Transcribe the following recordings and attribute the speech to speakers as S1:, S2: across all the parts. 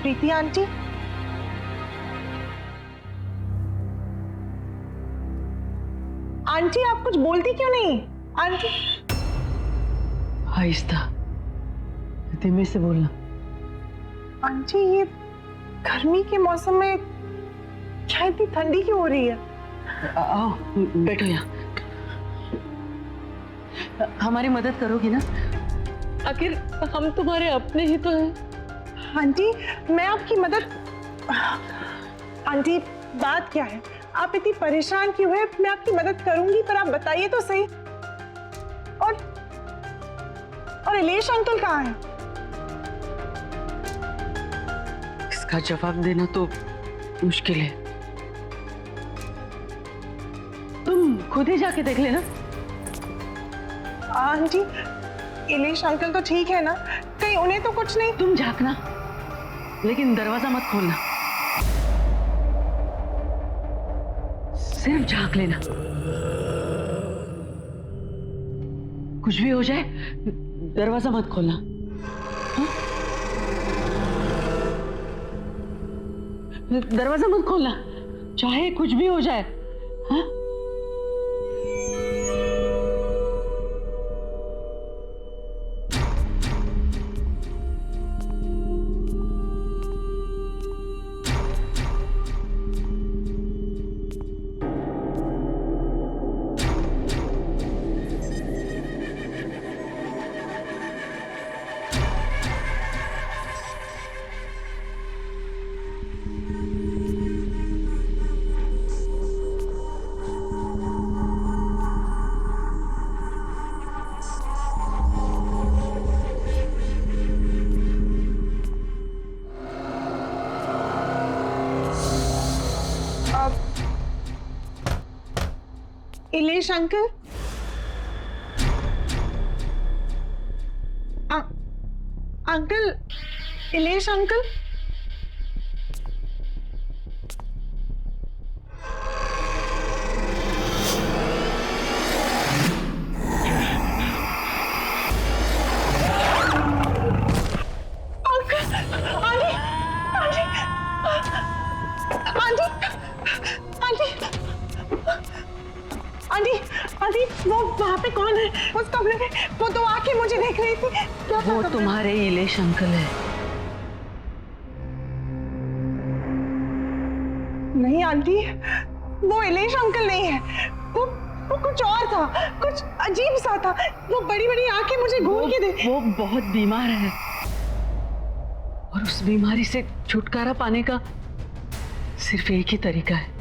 S1: प्रीति aunty, aunty आप कुछ बोलती क्यों नहीं? आंटी।
S2: आहिस्ता, धीमे से बोलना।
S1: आंटी ये गर्मी के मौसम में क्या इतनी ठंडी क्यों हो रही है?
S2: आओ बैठो यहाँ। हमारी मदद करोगी ना? आखिर हम तुम्हारे अपने ही तो हैं।
S1: आंटी मैं आपकी मदद, आंटी बात क्या है? आप इतनी परेशान क्यों है? मैं आपकी मदद करूंगी, पर आप बताइए तो सही। और इलेश अंकल कहाँ हैं?
S2: इसका जवाब देना तो मुश्किल है, तुम खुद ही जाके देख लेना।
S1: आंटी इलेश अंकल तो ठीक है ना? कहीं उन्हें तो कुछ नहीं?
S2: तुम झांकना, लेकिन दरवाजा मत खोलना, सिर्फ झांक लेना। कुछ भी हो जाए दरवाजा मत खोलना। हाँ? दरवाजा मत खोलना, चाहे कुछ भी हो जाए। हाँ?
S1: Ilesh uncle, uncle, Ilesh uncle, aunty, aunty वो वहाँ पे कौन है? उस कमरे में वो तो आके मुझे देख रही थी। क्या
S2: वो तुम्हारे इलेश अंकल है।
S1: नहीं आंटी, वो इलेश अंकल नहीं है। वो कुछ और था, कुछ अजीब सा था। वो बड़ी बड़ी आंखें मुझे घूर के दे।
S2: वो बहुत बीमार है और उस बीमारी से छुटकारा पाने का सिर्फ एक ही तरीका है।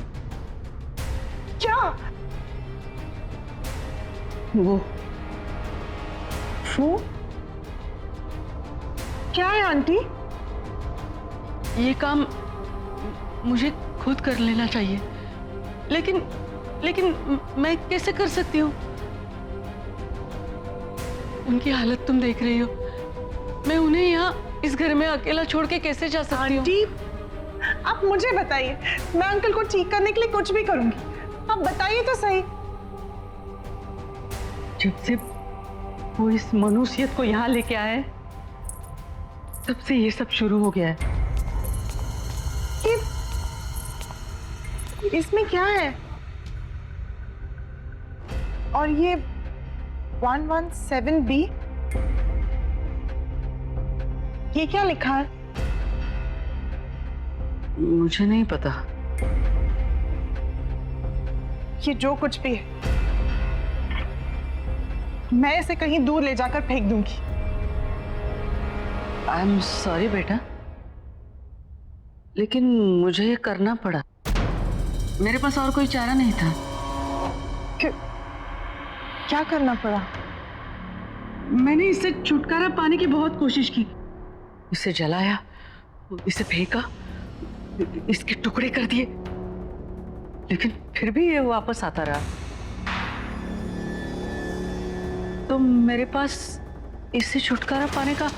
S1: क्या?
S2: वो
S1: क्या है आंटी?
S2: ये काम मुझे खुद कर लेना चाहिए, लेकिन मैं कैसे कर सकती हूँ? उनकी हालत तुम देख रही हो, मैं उन्हें यहाँ इस घर में अकेला छोड़ के कैसे जा सकती हूँ?
S1: आंटी आप मुझे बताइए, मैं अंकल को ठीक करने के लिए कुछ भी करूंगी। आप बताइए तो सही।
S2: जब से वो इस मनुष्यत को यहाँ लेके आए, तब से ये सब शुरू हो गया है।
S1: इसमें क्या है? और ये 117B, ये क्या लिखा है?
S2: मुझे नहीं पता।
S1: ये जो कुछ भी है, मैं इसे कहीं दूर ले जाकर फेंक दूंगी।
S2: आई एम सॉरी बेटा, लेकिन मुझे ये करना पड़ा। मेरे पास और कोई चारा नहीं था।
S1: क्या करना पड़ा?
S2: मैंने इससे छुटकारा पाने की बहुत कोशिश की, इसे जलाया, इसे फेंका, इसके टुकड़े कर दिए, लेकिन फिर भी ये वापस आता रहा। तो मेरे पास इससे छुटकारा पाने का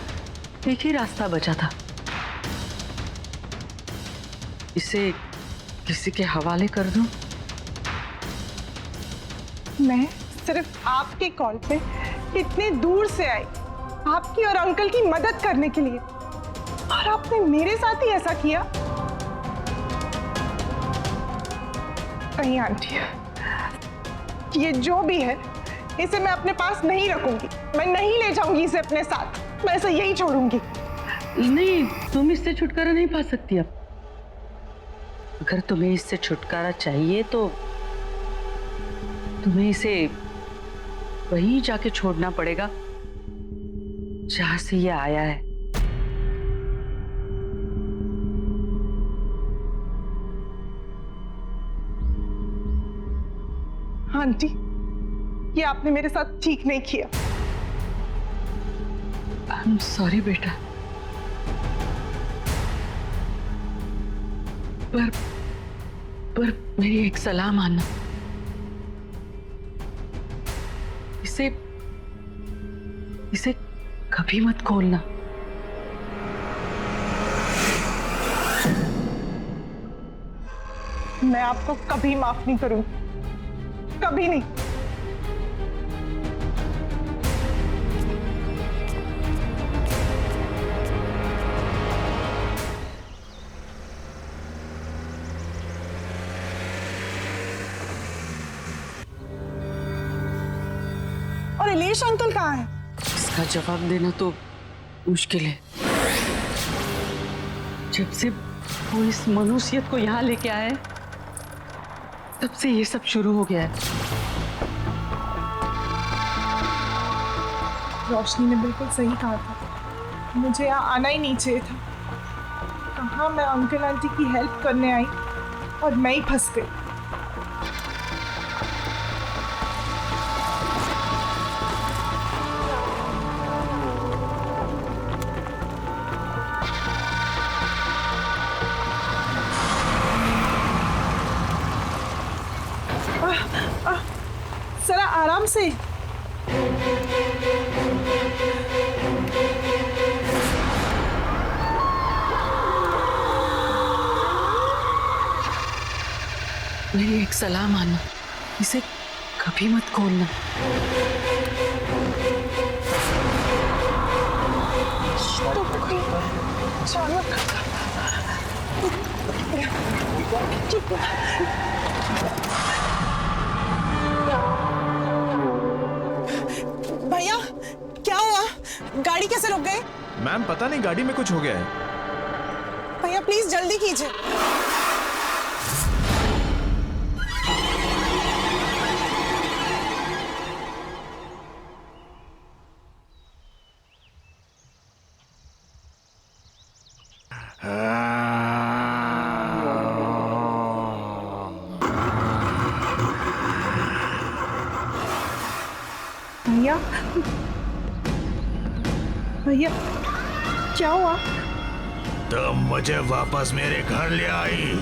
S2: एक ही रास्ता बचा था, इसे किसी के हवाले कर दूं।
S1: मैं सिर्फ आपके कॉल पे इतने दूर से आई, आपकी और अंकल की मदद करने के लिए, और आपने मेरे साथ ही ऐसा किया? नहीं आंटी, ये जो भी है इसे मैं अपने पास नहीं रखूंगी, मैं नहीं ले जाऊंगी इसे अपने साथ, मैं इसे यही छोड़ूंगी।
S2: नहीं, तुम इससे छुटकारा नहीं पा सकती अब। अगर तुम्हें इससे छुटकारा चाहिए तो तुम्हें इसे वहीं जाके छोड़ना पड़ेगा जहां से ये आया है।
S1: आंटी, ये आपने मेरे साथ ठीक नहीं किया।
S2: आई एम सॉरी बेटा, पर मेरी एक सलाह मानना, इसे कभी मत खोलना।
S1: मैं आपको कभी माफ नहीं करूंगी, कभी नहीं। और इलेश अंकल कहाँ है?
S2: इसका जवाब देना तो मुश्किल है। जब से वो इस मनुष्यत को यहाँ लेके आए तब से ये सब शुरू हो गया है।
S1: रोशनी ने बिल्कुल सही कहा था, मुझे यहाँ आना ही नहीं चाहिए था। कहाँ मैं अंकल आंटी की हेल्प करने आई और मैं ही फंस गई। जरा आराम से।
S2: मेरी एक सलाह मानना, इसे कभी मत खोलना।
S1: तो कोई जानवर चुप। भैया क्या हुआ? गाड़ी कैसे रुक गई?
S3: मैम पता नहीं, गाड़ी में कुछ हो गया है।
S1: भैया प्लीज जल्दी कीजिए। भैया भैया क्या हुआ?
S3: तुम मुझे वापस मेरे घर ले आई।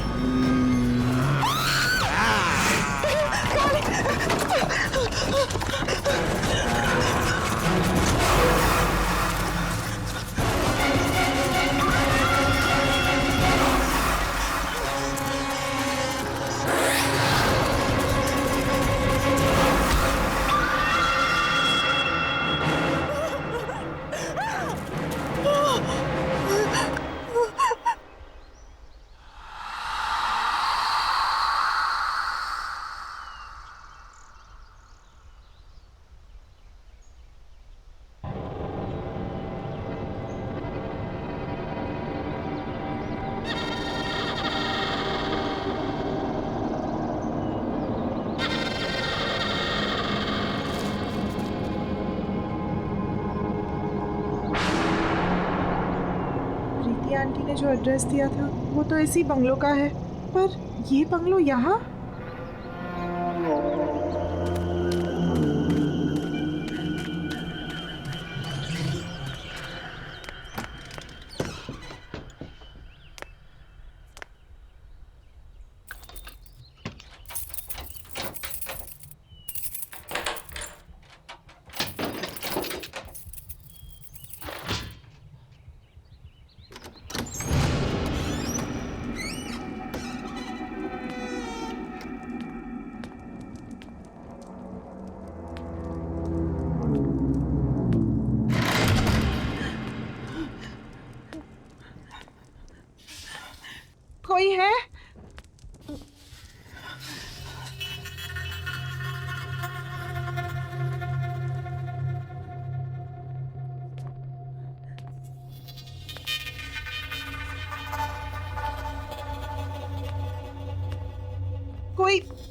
S1: आंटी ने जो एड्रेस दिया था वो तो इसी बंगलो का है, पर ये बंगलो यहाँ?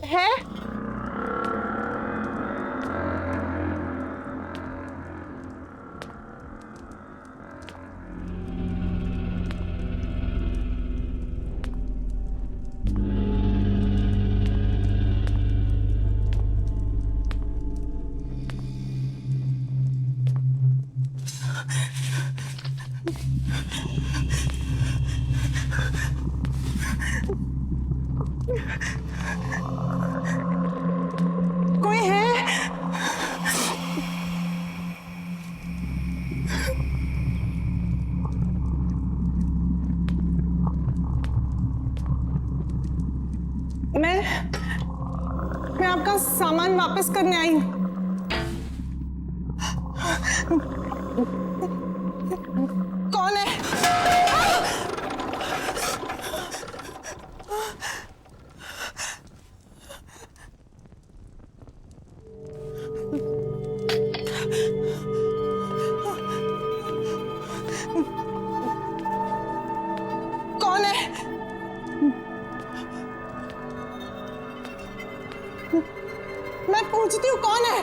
S1: है? कोई है? मैं आपका सामान वापस करने आई हूँ। कौन है? कौन है? मैं पूछती हूँ कौन है?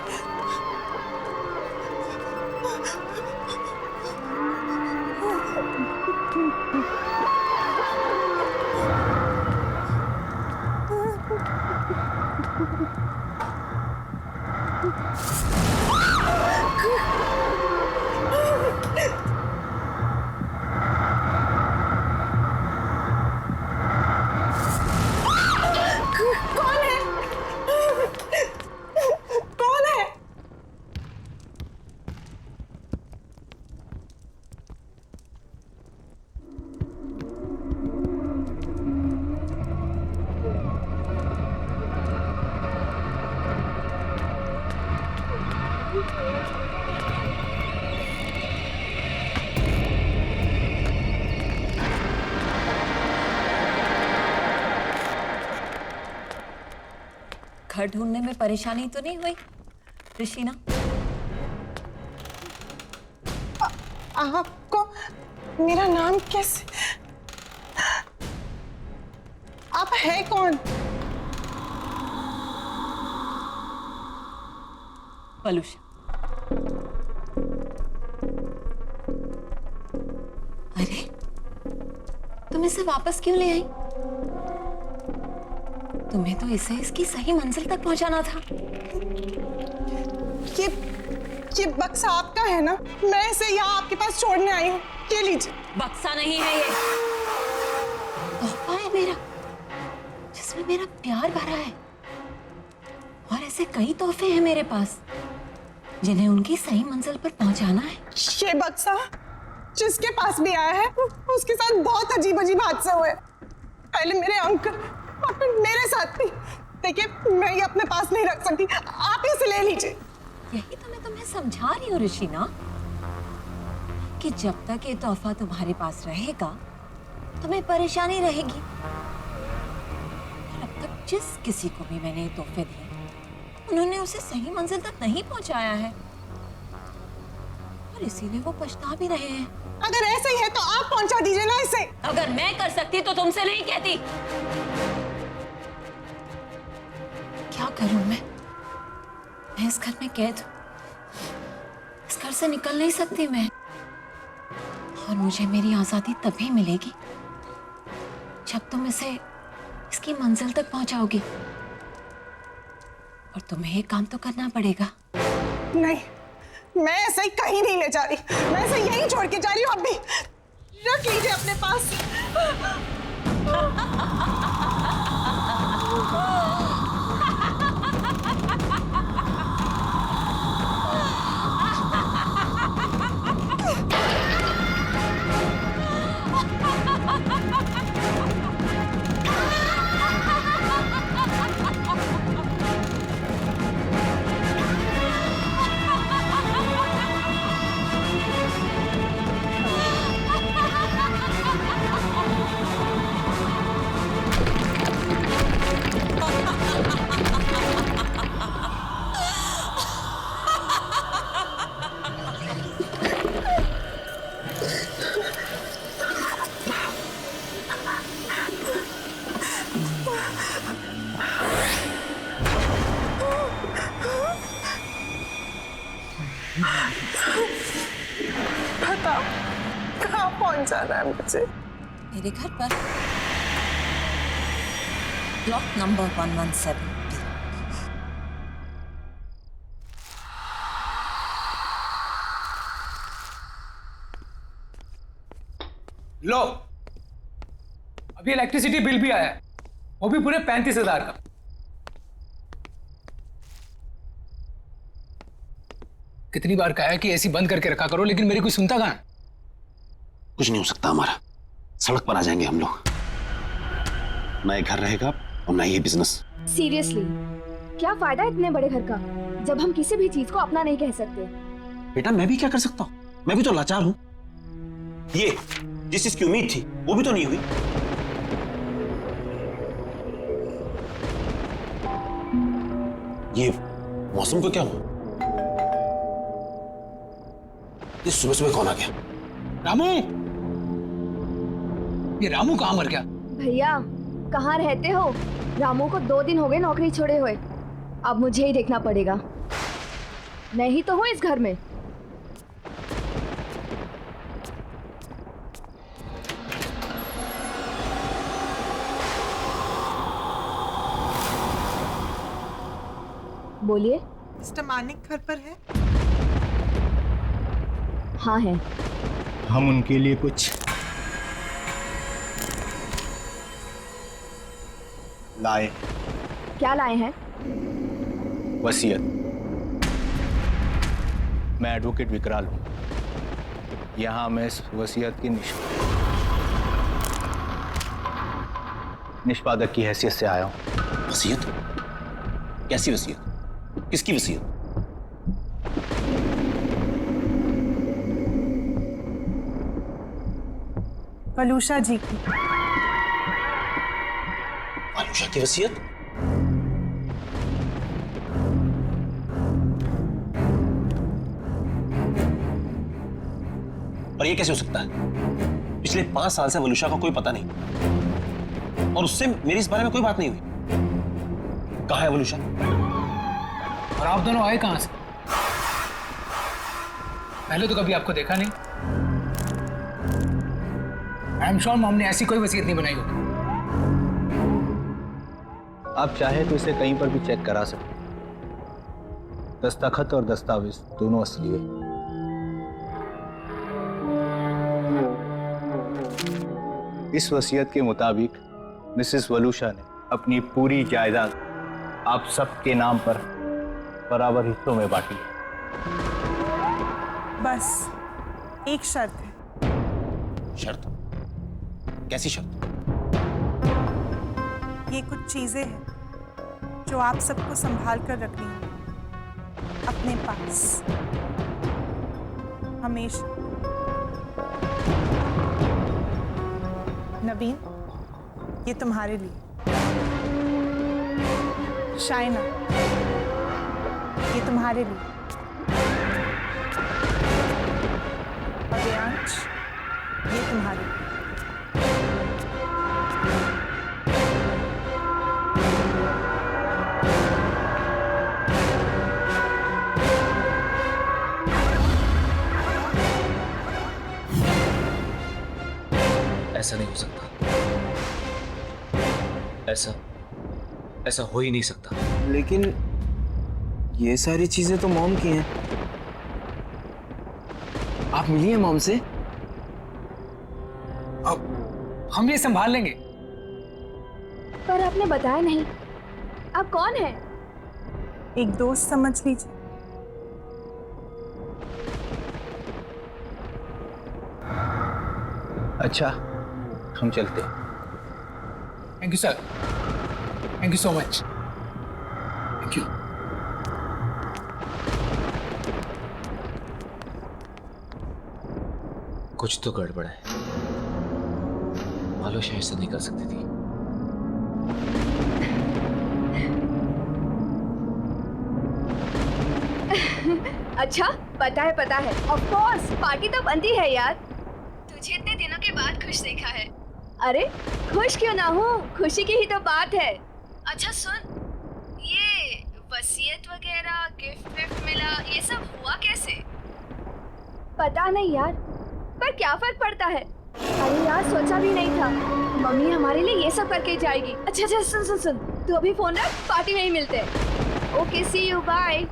S1: कौन है? कौन है?
S4: घर ढूंढने में परेशानी तो नहीं हुई ऋषिना?
S1: आपको मेरा नाम कैसे? आप है कौन?
S4: पलूषा। अरे तुम इसे वापस क्यों ले आई? तुम्हें तो इसे इसकी सही मंजिल तक पहुंचाना था।
S1: ये बक्सा आपका है ना? मैं इसे यहाँ आपके पास छोड़ने आई हूँ। ये लीजिए।
S4: बक्सा नहीं है ये, तोहफा है मेरा, जिसमें मेरा प्यार भरा है। और ऐसे कई तोहफे हैं मेरे पास जिन्हें उनकी सही मंजिल पर पहुंचाना है।
S1: ये बक्सा जिसके पास भी आया है उसके साथ बहुत अजीब अजीब हादसे हुए। पहले मेरे अंकल और फिर मेरे साथ भी। देखिए मैं ये अपने पास नहीं रख सकती, आप इसे ले लीजिए।
S4: यही तो मैं तुम्हें समझा रही हूँ ऋषिना, कि जब तक ये तोहफा तुम्हारे पास रहेगा तुम्हें परेशानी रहेगी। और अब तक जिस किसी को भी मैंने ये तोहफे दिए उन्होंने उसे सही मंजिल तक नहीं पहुंचाया है, और इसीलिए वो पछता भी रहे हैं।
S1: अगर ऐसा ही है तो आप पहुंचा दीजिए ना इसे।
S4: अगर मैं कर सकती तो तुमसे नहीं कहती। क्या करूं मैं इस घर में कैद हूं। इस घर से निकल नहीं सकती मैं, और मुझे मेरी आजादी तभी मिलेगी जब तुम इसे इसकी मंजिल तक पहुंचाओगी। और तुम्हें एक काम तो करना पड़ेगा।
S1: नहीं, मैं ऐसे ही कहीं नहीं ले जा रही। मैं इसे यहीं छोड़ के जा रही हूँ। अब भी रख लीजिए अपने पास। बताओ कहाँ पहुंच जाना है मुझे?
S4: मेरे घर पर, ब्लॉक नंबर 117।
S5: लो, अभी इलेक्ट्रिसिटी बिल भी आया है, वो भी पूरे 35,000 का। कितनी बार कहा है कि एसी बंद करके रखा करो, लेकिन मेरी कोई सुनता कहाँ है?
S6: कुछ नहीं हो सकता हमारा, सड़क पर आ जाएंगे हम लोग। ना ये घर रहेगा और ना ये बिजनेस।
S7: सीरियसली, क्या फायदा इतने बड़े घर का जब हम किसी भी चीज को अपना नहीं कह सकते?
S6: बेटा मैं भी क्या कर सकता हूँ, मैं भी तो लाचार हूँ। ये जिस चीज की उम्मीद थी वो भी तो नहीं हुई। ये मौसम को क्या हुआ? ये सुबह सुबह कौन आ गया?
S5: रामू, ये रामू कहाँ मर गया?
S7: भैया कहाँ रहते हो? रामू को 2 दिन हो गए नौकरी छोड़े हुए। अब मुझे ही देखना पड़ेगा। मैं ही तो हूँ इस घर में। बोलिए।
S1: मिस्टर मानिक घर पर है?
S7: हाँ है।
S3: हम उनके लिए कुछ लाए।
S7: क्या लाए हैं?
S3: वसीयत। मैं एडवोकेट विकराल हूँ। यहाँ मैं इस वसीयत की निष्पादक की हैसियत से आया हूँ।
S6: वसीयत? कैसी वसीयत? किसकी वसीयत?
S1: वलूषा जी की।
S6: वलूषा की वसीयत? और ये कैसे हो सकता है? पिछले 5 साल से वलूषा का कोई पता नहीं, और उससे मेरी इस बारे में कोई बात नहीं हुई। कहाँ है वलूषा?
S5: और आप दोनों आए कहाँ से? पहले तो कभी आपको देखा नहीं। आई एम श्योर मॉम ने ऐसी कोई वसीयत नहीं बनाई होगी।
S3: आप चाहे तो इसे कहीं पर भी चेक करा सकते हैं। दस्तखत और दस्तावेज दोनों असली है। इस वसीयत के मुताबिक मिसेस वलूषा ने अपनी पूरी जायदाद आप सबके नाम पर बराबर हिस्सों में बांटी है।
S1: बस एक शर्त है।
S6: शर्त? कैसी शर्त?
S1: ये कुछ चीजें हैं जो आप सबको संभाल कर रखनी है अपने पास हमेशा। नवीन, ये तुम्हारे लिए। शाइना, ये तुम्हारे लिए। और देयांश, ये तुम्हारे लिए।
S8: ऐसा नहीं हो सकता। ऐसा हो ही नहीं सकता।
S9: लेकिन ये सारी चीजें तो मॉम की हैं। आप मिली हैं मॉम से?
S5: अब हम ये संभाल लेंगे।
S7: पर आपने बताया नहीं। आप कौन है?
S1: एक दोस्त समझ लीजिए।
S3: अच्छा, हम चलते हैं।
S5: Thank you sir, thank you so much. Thank you.
S8: कुछ तो गड़बड़ है। वलूषा ऐसा नहीं कर सकती थी।
S7: अच्छा, पता है। ऑफ कोर्स, पार्टी तो बनती है यार। तुझे इतने दिनों के बाद खुश देखा है। अरे खुश क्यों ना हूँ, खुशी की ही तो बात है। अच्छा सुन, ये वसीयत वगैरह गिफ्ट विफ्ट मिला, ये सब हुआ कैसे? पता नहीं यार, पर क्या फर्क पड़ता है। अरे यार, सोचा भी नहीं था मम्मी हमारे लिए ये सब करके जाएगी। अच्छा अच्छा, सुन सुन सुन, तू अभी फोन रख, पार्टी में ही मिलते हैं। Okay, see you, bye.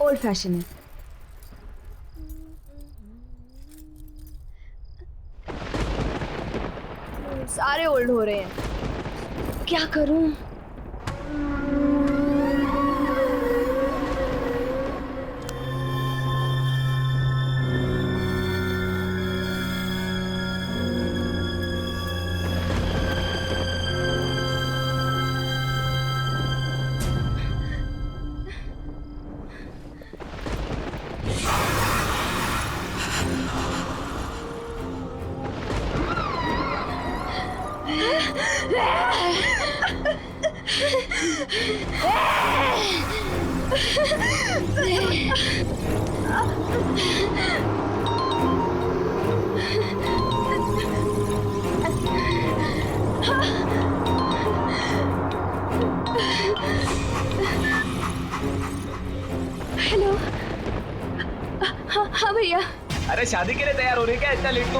S7: Old fashion है। सारे ओल्ड हो रहे हैं, क्या करूं? हेलो। हाँ भैया।
S8: अरे शादी के लिए तैयार हो रही है क्या इतना लेट तू?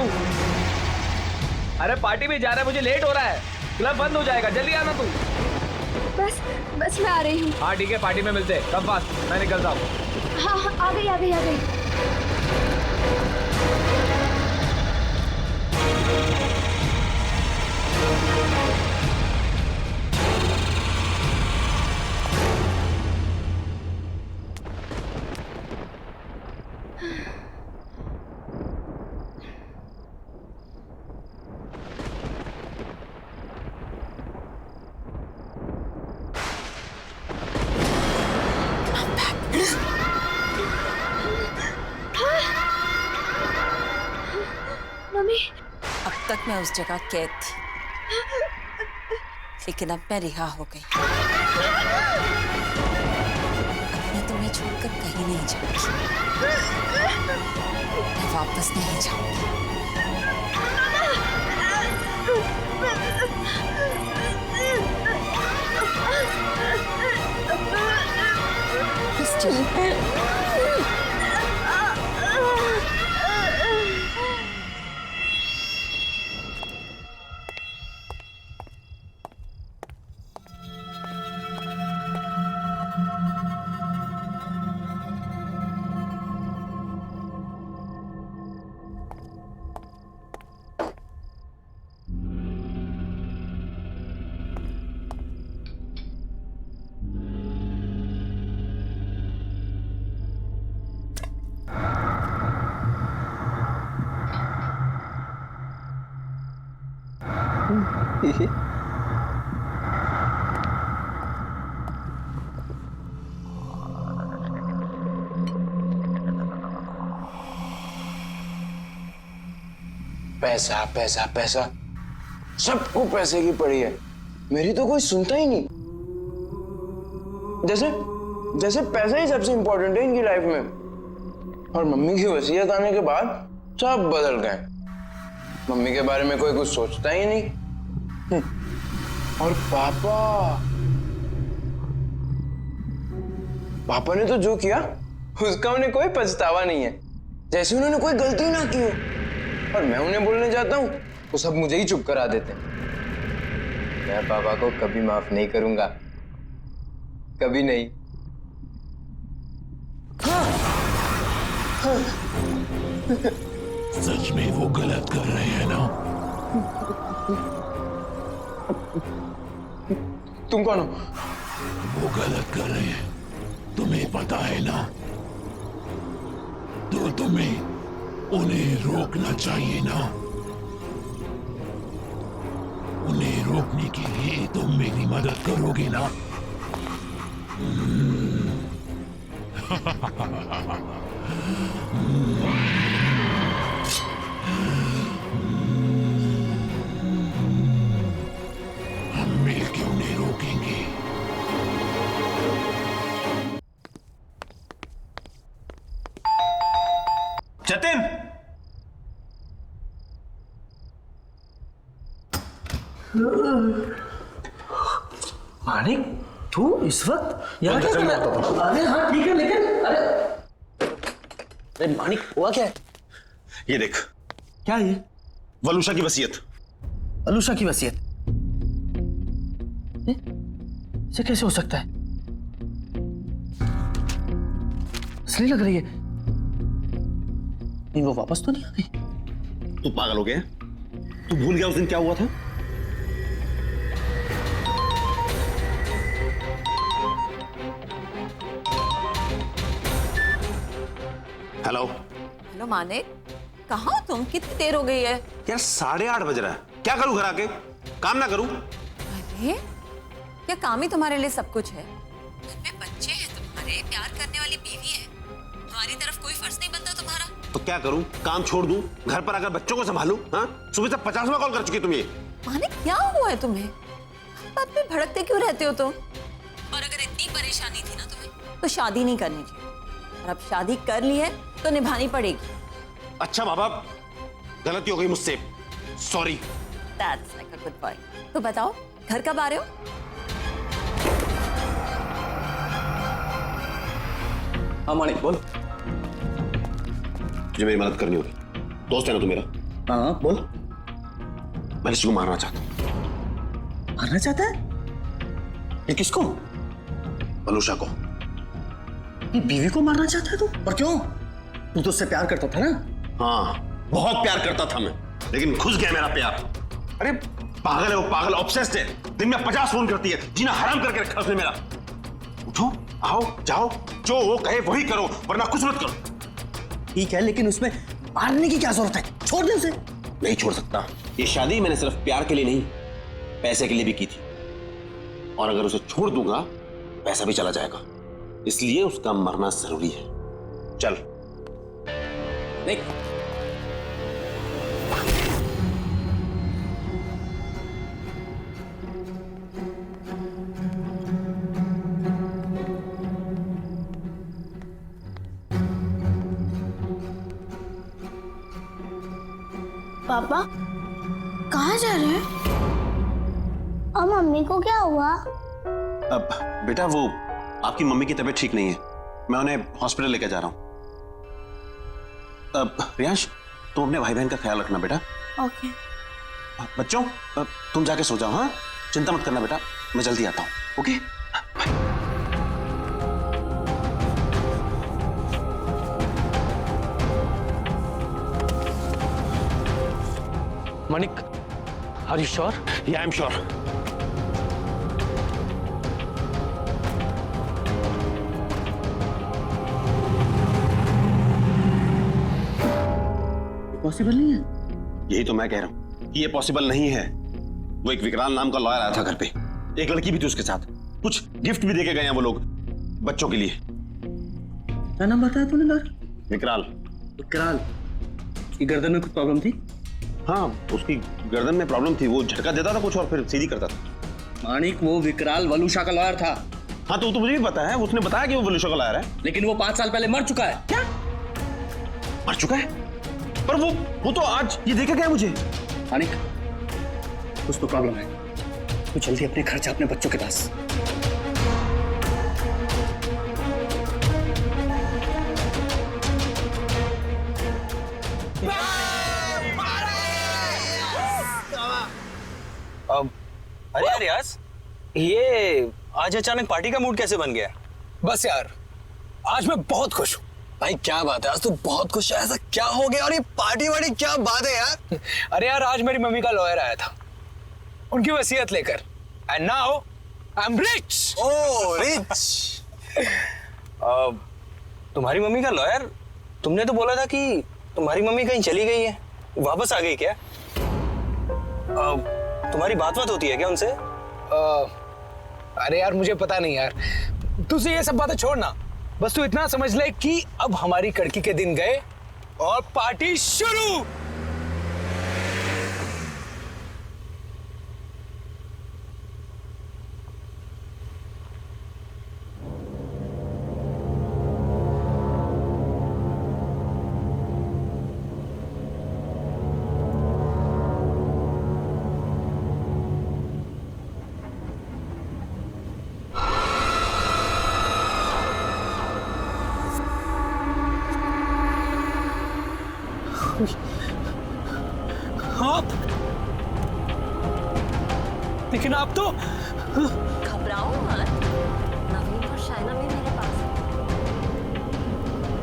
S8: अरे पार्टी में जा रहा है, मुझे लेट हो रहा है, क्लब बंद हो जाएगा, जल्दी आना तू।
S7: बस बस मैं आ रही हूँ।
S8: हाँ ठीक है, पार्टी में मिलते हैं, कब फास्ट, मैं निकलता हूँ।
S7: हाँ हाँ, आ गई आ गई आ गई। मम्मी,
S4: अब तक मैं उस जगह कैद थी, लेकिन अब मैं रिहा हो गई। अब मैं तुम्हें छोड़कर कहीं नहीं जाऊंगी, मैं वापस नहीं जाऊंगी। बस चलो।
S9: पैसा पैसा पैसा, सबको पैसे की पड़ी है, मेरी तो कोई सुनता ही नहीं। जैसे जैसे पैसा ही सबसे इंपॉर्टेंट है इनकी लाइफ में। और मम्मी की वसीयत आने के बाद सब बदल गए। मम्मी के बारे में कोई कुछ सोचता ही नहीं। और पापा ने तो जो किया उसका उन्हें कोई पछतावा नहीं है, जैसे उन्होंने कोई गलती ना की हो। और मैं उन्हें बोलने जाता हूँ तो सब मुझे ही चुप करा देते हैं। मैं पापा को कभी माफ नहीं करूंगा, कभी नहीं।
S10: सच में वो गलत कर रहे हैं ना?
S9: तुम कौन हो?
S10: वो गलत कर रहे हैं, तुम्हें पता है ना? तो तुम्हें उन्हें रोकना चाहिए ना? उन्हें रोकने के लिए तुम मेरी मदद करोगे ना? हम मिलकर उन्हें रोकेंगे।
S6: जतिन, मानिक तू इस वक्त यहाँ क्या कर रहा है? अरे हाँ ठीक है लेकिन अरे मानिक हुआ क्या है?
S11: ये देख।
S6: क्या ये?
S11: वलूशा की वसीयत।
S6: अलूशा की वसीयत? इसे कैसे हो सकता है? असली लग रही है। नहीं वो वापस तो नहीं आ गई?
S11: तू पागल हो गया? तू भूल गया उस दिन क्या हुआ था? हेलो
S4: हेलो मानिक, कहाँ हो तुम? कितनी देर हो गई है?
S11: यार 8:30 बज रहा है। क्या करूं घर आके? काम ना करूं?
S4: अरे क्या काम ही तुम्हारे लिए सब कुछ है? घर में बच्चे हैं तुम्हारे, प्यार करने वाली बीवी है, तुम्हारी तरफ कोई फर्ज नहीं बनता तुम्हारा?
S11: तो क्या करूं? काम छोड़ दूं? घर पर आकर बच्चों को संभालूं? हाँ, सुबह से 50वां कॉल कर चुकी तुम ये।
S4: मानिक क्या हुआ है तुम्हें? हर बात पे भड़कते क्यों रहते हो तुम? और अगर इतनी परेशानी थी ना तुम्हें तो शादी नहीं करनी चाहिए, और अब शादी कर ली है तो निभानी पड़ेगी।
S11: अच्छा बाबा, गलती हो गई मुझसे, sorry.
S4: That's like a good boy. तो बताओ घर कब आ रहे हो?
S6: हाँ मानिक बोल।
S11: तुझे मेरी मदद करनी होगी। दोस्त है ना तू मेरा?
S6: हाँ बोल।
S11: मैं किसी को मारना चाहता हूँ।
S6: मारना चाहता है? ये किसको?
S11: वलूशा को।
S6: ये बीवी को मारना चाहता है तू? और क्यों? तू तो उससे प्यार करता था ना?
S11: हाँ, बहुत प्यार करता था मैं, लेकिन घुस गया मेरा प्यार। अरे पागल है वो, पागल, ऑब्सेस्ड है। दिन में 50 फोन करती है, जीना हराम करके रखा उसने मेरा। उठो, आओ, जाओ, जो वो कहे वही करो, वरना कुछ मत करो।
S6: ठीक है, लेकिन उसमें मारने की क्या जरूरत है? छोड़ दे उसे।
S11: नहीं छोड़ सकता। ये शादी मैंने सिर्फ प्यार के लिए नहीं, पैसे के लिए भी की थी, और अगर उसे छोड़ दूंगा पैसा भी चला जाएगा, इसलिए उसका मरना जरूरी है। चल।
S6: नहीं।
S12: पापा कहाँ जा रहे हैं? और मम्मी को क्या हुआ?
S11: अब बेटा वो आपकी मम्मी की तबीयत ठीक नहीं है, मैं उन्हें हॉस्पिटल लेकर जा रहा हूं। अब रियांश, तुम अपने भाई बहन का ख्याल रखना बेटा।
S12: ओके।
S11: बच्चों तुम जाके सो जाओ। हाँ, चिंता मत करना बेटा, मैं जल्दी आता हूं। Okay
S6: Manik, are you sure?
S11: या आई एम श्योर।
S6: पॉसिबल नहीं है।
S11: यही तो मैं कह रहा हूं कि ये पॉसिबल नहीं है। वो एक विकराल नाम का लॉयर आया था घर पे, एक लड़की भी थी उसके साथ, कुछ गिफ्ट भी देके गए हैं वो लोग बच्चों के लिए।
S6: क्या नाम बताया तूने लड़की?
S11: विकराल।
S6: विकराल की गर्दन में कुछ प्रॉब्लम थी?
S11: हाँ, उसकी गर्दन में प्रॉब्लम थी, वो झटका देता था कुछ और फिर सीधी करता था।
S6: मानिक, वो विकराल वलूशा का लॉयर था।
S11: हाँ तो मुझे भी पता है, उसने बताया कि वो वलूशा का लॉयर है।
S6: लेकिन वो 5 साल पहले मर चुका है।
S11: क्या? मर चुका है? पर वो तो आज ये देखे गया मुझे।
S6: मानिक, कुछ तो प्रॉब्लम है। तू जल्दी अपने घर जा, अपने बच्चों के पास।
S13: अरे यार रियाज, ये आज अचानक पार्टी का मूड कैसे बन गया?
S5: बस यार, आज मैं बहुत खुश हूँ।
S13: भाई क्या बात है, आज तू बहुत खुश है। ऐसा क्या हो गया? और ये पार्टी वार्टी क्या बात है यार?
S5: अरे यार, आज मेरी मम्मी का लॉयर आया था उनकी वसीयत लेकर, and now I am rich.
S13: Oh rich. तुम्हारी मम्मी का लॉयर? तुमने तो बोला था कि तुम्हारी मम्मी कहीं चली गई है, वापस आ गई क्या? तुम्हारी बात होती है क्या उनसे?
S5: अरे यार मुझे पता नहीं यार, तुझे ये सब बातें छोड़ना, बस तू इतना समझ ले कि अब हमारी कड़की के दिन गए और पार्टी शुरू। लेकिन आप तो
S4: घबराओ मत, नवीन और शाइना भी मेरे पास हैं।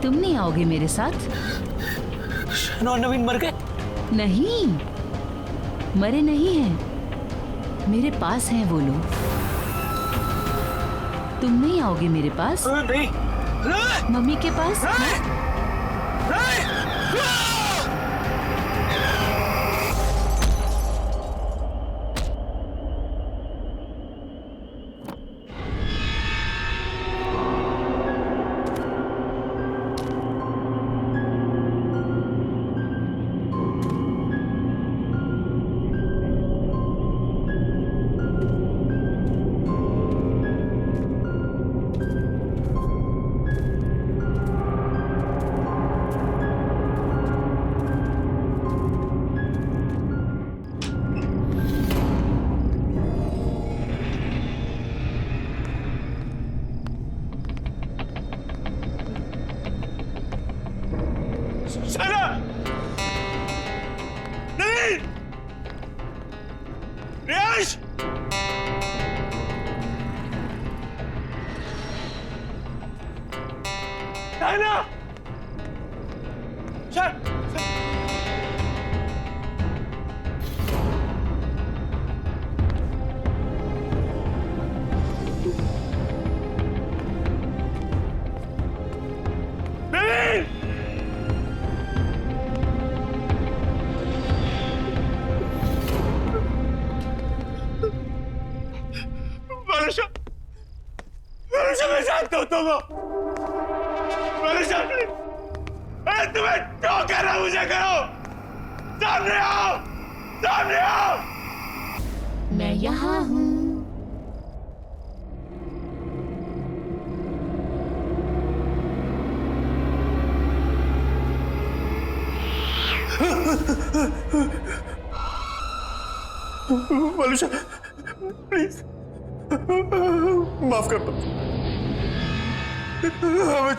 S2: तुम नहीं आओगे मेरे साथ?
S5: शाइना और नवीन मर गए?
S2: नहीं, मरे नहीं हैं, मेरे पास हैं वो लोग। तुम नहीं आओगे मेरे पास?
S5: नहीं,
S2: मम्मी के पास?
S11: शाइना! नवीन! रियांश! शाइना! नवीन! वलुषा! वलुषा, मैं जानता हूँ तुमको। वलुषा, अरे तुम्हें जो करना मुझे करो। सामने आओ, सामने आओ।
S2: मैं यहाँ हूँ।
S11: वलुषा, प्लीज माफ कर दो,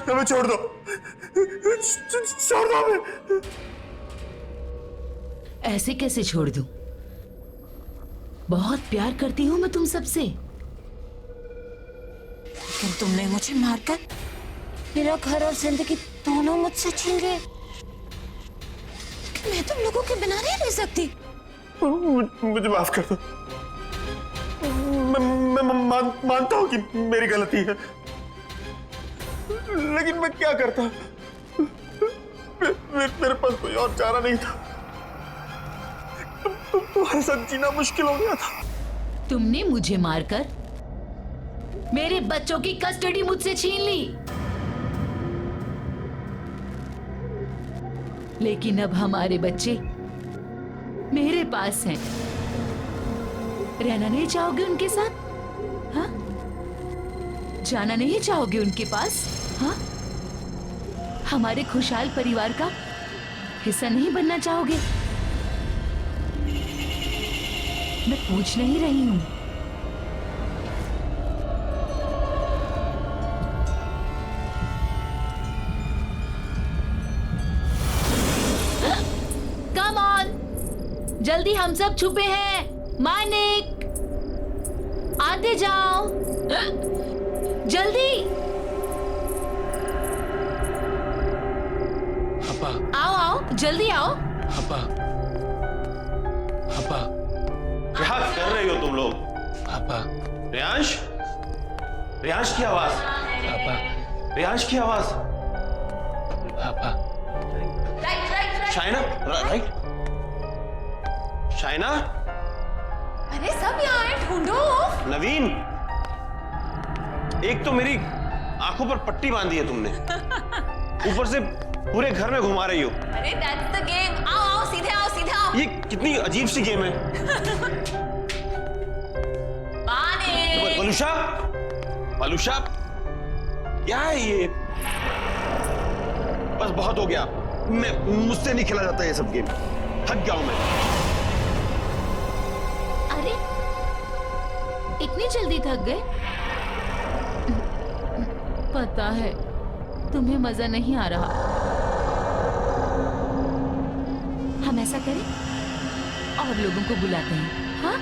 S11: हमें छोड़ दो, छोड़ दो हमें।
S2: ऐसे कैसे छोड़ दूं? बहुत प्यार करती हूँ मैं तुम सबसे।
S4: लेकिन तुमने मुझे मारकर मेरा घर और जिंदगी दोनों मुझसे छीन गए। मैं तुम लोगों के बिना नहीं रह सकती।
S11: मुझे माफ कर दो। मैं मानता हूँ कि मेरी गलती है, लेकिन मैं क्या करता? मेरे पास कोई और चारा नहीं था। तुम्हारे साथ जीना मुश्किल हो गया था।
S2: तुमने मुझे मारकर मेरे बच्चों की कस्टडी मुझसे छीन ली, लेकिन अब हमारे बच्चे मेरे पास हैं। रहना नहीं चाहोगे उनके साथ? हाँ? जाना नहीं चाहोगे उनके पास? हाँ? हमारे खुशहाल परिवार का हिस्सा नहीं बनना चाहोगे? मैं पूछ नहीं रही हूं। कम ऑन, जल्दी, हम सब छुपे हैं। मानिक, आते जाओ, जल्दी आओ, आओ, जल्दी आओ।
S11: क्या कर रही हो तुम लोग? रियांश, रियांश की आवाज, रियांश की आवाज। शाइना, राइट? शाइना?
S4: अरे सब यहाँ है, ढूंढो।
S11: नवीन, एक तो मेरी आंखों पर पट्टी बांधी है तुमने, ऊपर से पूरे घर में घुमा रही हो।
S4: अरे दैट्स द गेम। आओ आओ, सीधे आओ, सीधे आओ।
S11: ये कितनी अजीब सी गेम है। वलुषा, वलुषा, क्या है ये? बस बहुत हो गया, मुझसे नहीं खेला जाता ये सब गेम, थक गया हूं मैं।
S2: अरे इतनी जल्दी थक गए? पता है तुम्हें मजा नहीं आ रहा। हम ऐसा करें और लोगों को बुलाते हैं, हाँ?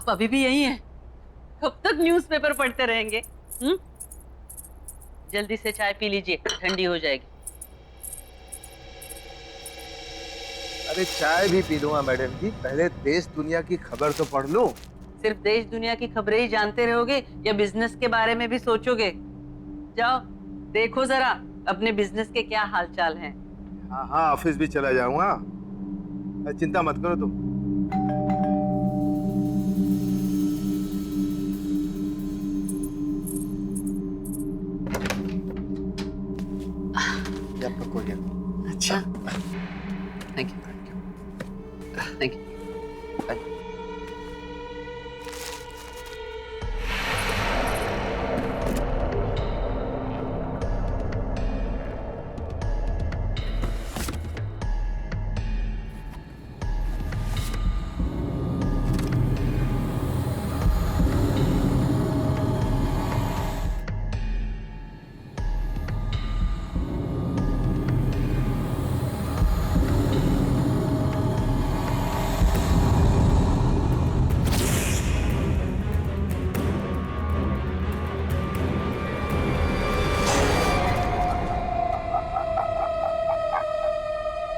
S2: आप अभी भी यही हैं? कब तक न्यूज़पेपर पढ़ते रहेंगे? जल्दी से चाय पी लीजिए, ठंडी हो जाएगी।
S3: अरे चाय भी पी लूंगा मैडम जी, पहले देश दुनिया की खबर तो पढ़ लूं।
S2: सिर्फ देश दुनिया की खबरें ही जानते रहोगे या बिजनेस के बारे में भी सोचोगे? जाओ देखो जरा अपने बिजनेस के क्या हालचाल हैं।
S3: हाँ हाँ, ऑफिस भी चला जाऊंगा, चिंता मत करो तुम। पको गया।
S2: अच्छा, thank you, thank you.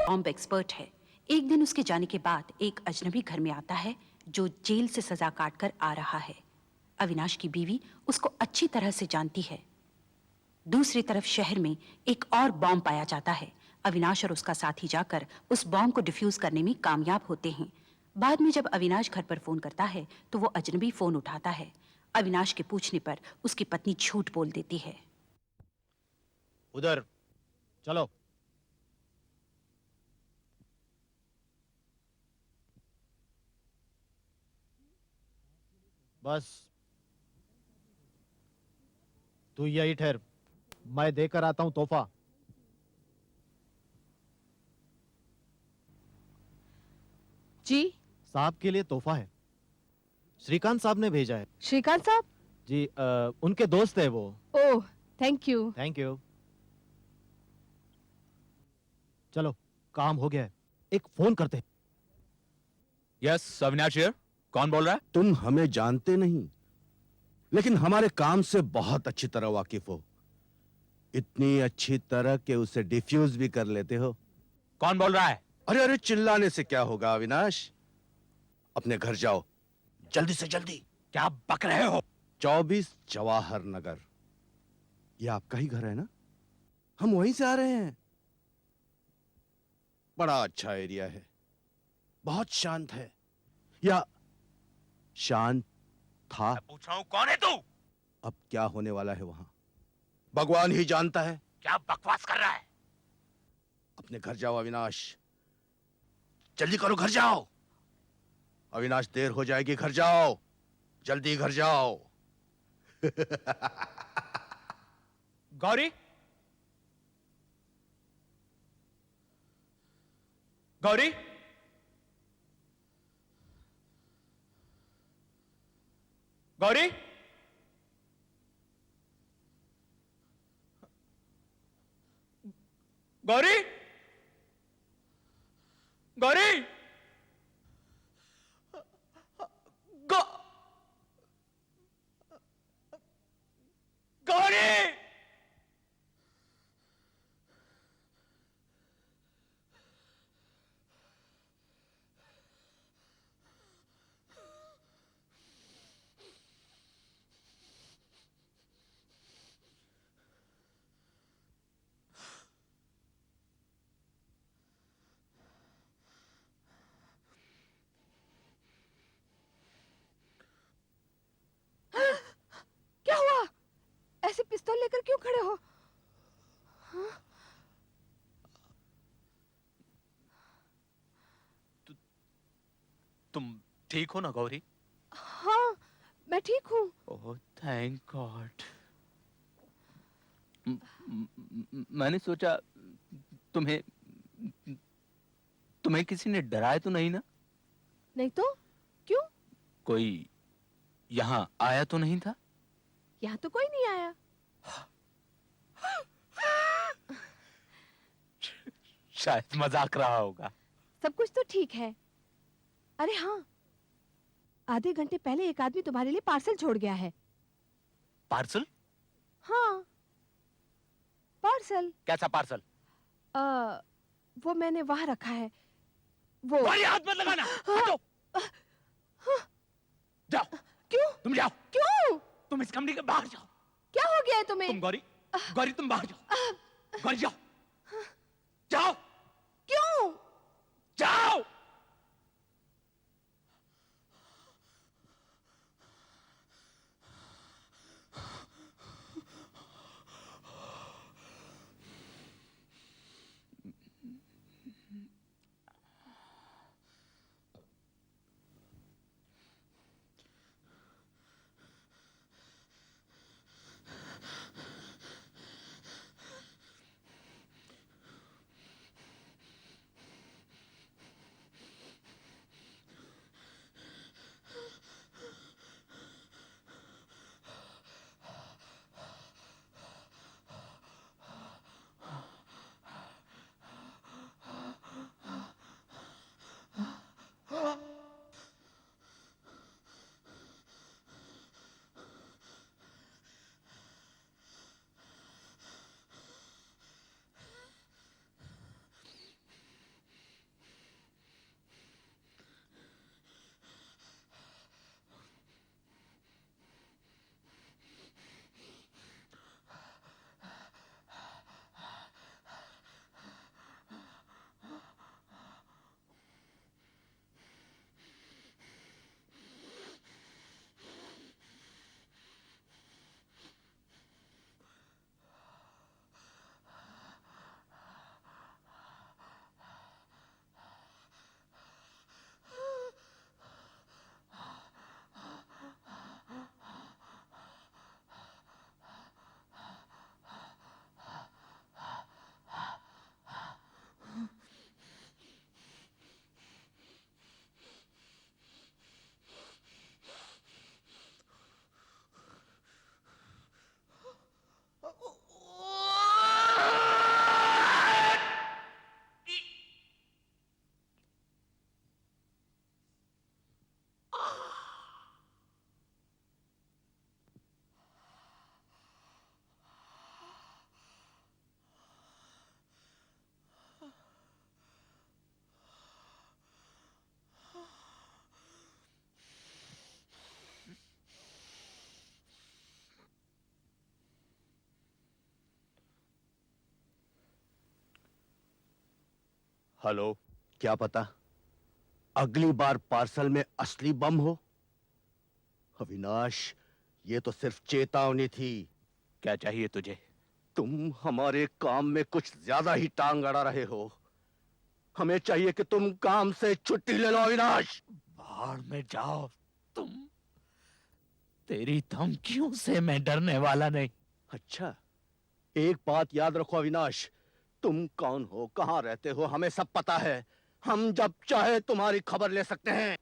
S14: Bomb expert है। एक दिन उसके जाने के बाद एक अजनबी घर में आता है जो जेल से सजा काटकर आ रहा है। अविनाश की बीवी उसको अच्छी तरह से जानती है। दूसरी तरफ शहर में एक और बॉम्ब पाया जाता है। अविनाश और उसका साथी जाकर उस बॉम्ब को डिफ्यूज करने में कामयाब होते हैं। बाद में जब अविनाश घर पर फोन करता है तो वो अजनबी फोन उठाता है। अविनाश के पूछने पर उसकी पत्नी झूठ बोल देती है।
S15: उधर चलो। बस तू यही ठहर, मैं देकर आता हूं तोहफा।
S16: जी
S15: साहब के लिए तोहफा है, श्रीकांत साहब ने भेजा है।
S16: श्रीकांत साहब?
S15: जी उनके दोस्त है वो।
S16: Oh thank you.
S15: Thank you. चलो काम हो गया है, एक फोन करते हैं।
S17: यस अविनाश हियर, कौन बोल रहा है?
S11: तुम हमें जानते नहीं, लेकिन हमारे काम से बहुत अच्छी तरह वाकिफ हो, इतनी अच्छी तरह कि उसे डिफ्यूज भी कर लेते हो।
S17: कौन बोल रहा है?
S11: अरे अरे चिल्लाने से क्या होगा अविनाश, अपने घर जाओ जल्दी से जल्दी।
S17: क्या बक रहे हो?
S11: 24 जवाहर नगर, ये आपका ही घर है ना? हम वहीं से आ रहे हैं। बड़ा अच्छा एरिया है, बहुत शांत है, या शांत था।
S17: मैं पूछ रहा हूं कौन है तू?
S11: अब क्या होने वाला है वहां भगवान ही जानता है।
S17: क्या बकवास कर रहा है?
S11: अपने घर जाओ अविनाश, जल्दी करो, घर जाओ अविनाश, देर हो जाएगी, घर जाओ जल्दी, घर जाओ।
S17: गौरी, गौरी, गौरी, गौरी, गौरी, गौरी।
S16: क्या हुआ? ऐसे पिस्तौल लेकर क्यों खड़े हो? हाँ?
S17: तुम ठीक हो ना गौरी?
S16: हाँ मैं ठीक हूँ।
S17: Oh thank God. मैंने सोचा तुम्हें किसी ने डराया तो नहीं ना?
S16: नहीं तो क्यों?
S17: कोई यहाँ आया तो नहीं था?
S16: यहाँ तो कोई नहीं आया।
S17: शायद मजाक रहा होगा।
S16: सब कुछ तो ठीक है। अरे हाँ, आधे घंटे पहले एक आदमी तुम्हारे लिए पार्सल छोड़ गया है।
S17: पार्सल?
S16: हाँ, पार्सल।
S17: कैसा पार्सल?
S16: वो मैंने वहां रखा है। वो
S17: तुम्हारी हाथ मत लगाना। हटो। जाओ।
S16: क्यों?
S17: तुम जाओ।
S16: क्यों?
S17: तुम इस कमरे के बाहर जाओ।
S16: क्या हो गया है तुम्हें?
S17: तुम गौरी, गौरी तुम बाहर जाओ। गौरी जाओ। जाओ।
S16: क्यों?
S17: जाओ।
S15: हेलो, क्या पता अगली बार पार्सल में असली बम हो। अविनाश, ये तो सिर्फ चेतावनी थी।
S17: क्या चाहिए तुझे?
S15: तुम हमारे काम में कुछ ज्यादा ही टांग अड़ा रहे हो। हमें चाहिए कि तुम काम से छुट्टी ले लो अविनाश।
S17: बाहर में जाओ तुम। तेरी धमकियों से मैं डरने वाला नहीं।
S15: अच्छा, एक बात याद रखो अविनाश, तुम कौन हो, कहां रहते हो, हमें सब पता है। हम जब चाहे तुम्हारी खबर ले सकते हैं।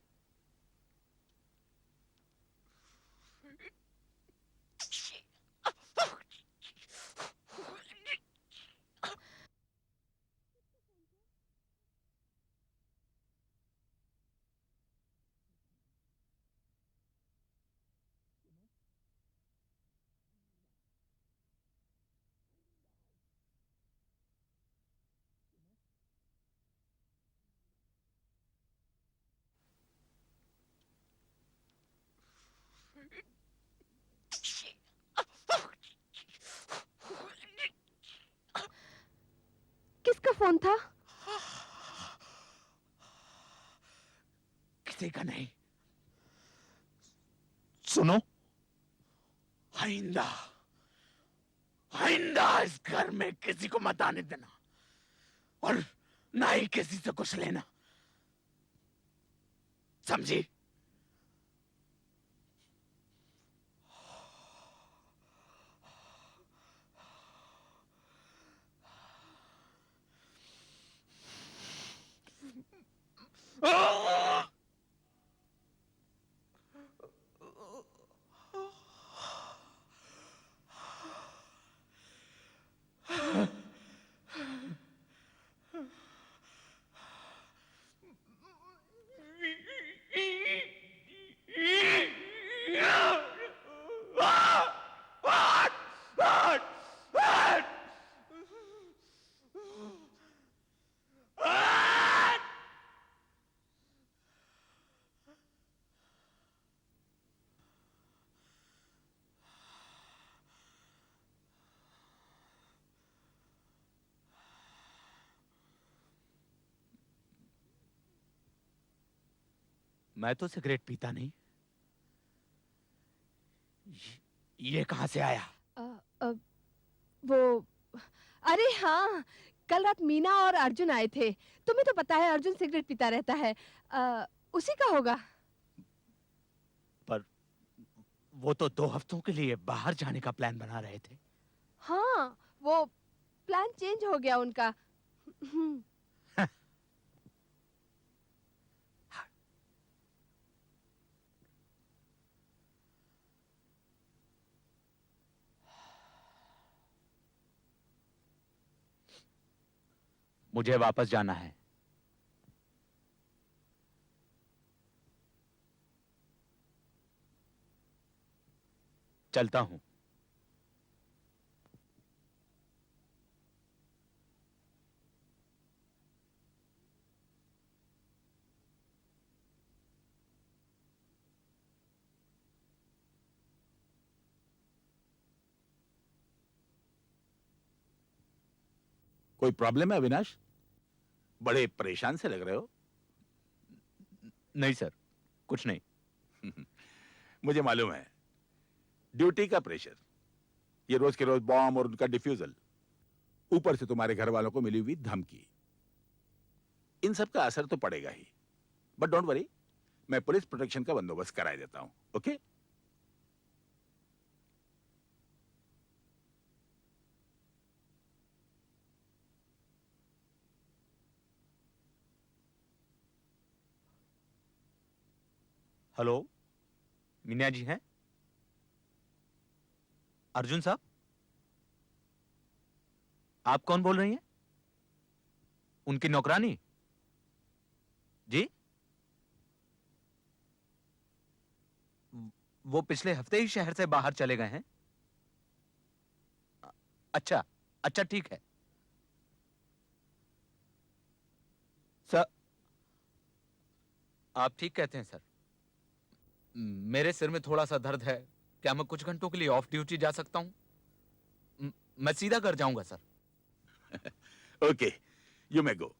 S16: किसका फोन था?
S17: किसी का नहीं। सुनो, आइंदा आइंदा इस घर में किसी को मत आने देना और ना ही किसी से कुछ लेना, समझी? मैं तो सिगरेट पीता नहीं। ये कहां से आया?
S16: वो अरे हाँ, कल रात मीना और अर्जुन आए थे। तुम्हें तो पता है अर्जुन सिगरेट पीता रहता है। उसी का होगा।
S17: पर वो तो 2 हफ्तों के लिए बाहर जाने का प्लान बना रहे थे।
S16: हाँ, वो प्लान चेंज हो गया उनका।
S17: मुझे वापस जाना है। चलता हूं।
S10: कोई प्रॉब्लम है अविनाश? बड़े परेशान से लग रहे हो।
S17: नहीं सर, कुछ नहीं।
S10: मुझे मालूम है, ड्यूटी का प्रेशर, ये रोज के रोज बॉम्ब और उनका डिफ्यूजल, ऊपर से तुम्हारे घर वालों को मिली हुई धमकी, इन सब का असर तो पड़ेगा ही। बट डोंट वरी, मैं पुलिस प्रोटेक्शन का बंदोबस्त कराए देता हूं। ओके?
S17: हेलो, मीना जी हैं? अर्जुन साहब, आप कौन बोल रही हैं? उनकी नौकरानी? जी? वो पिछले हफ्ते ही शहर से बाहर चले गए हैं। अच्छा, अच्छा ठीक है। सर, आप ठीक कहते हैं सर। मेरे सिर में थोड़ा सा दर्द है। क्या मैं कुछ घंटों के लिए ऑफ ड्यूटी जा सकता हूं? मैं सीधा घर जाऊंगा सर।
S10: ओके, यू मे गो।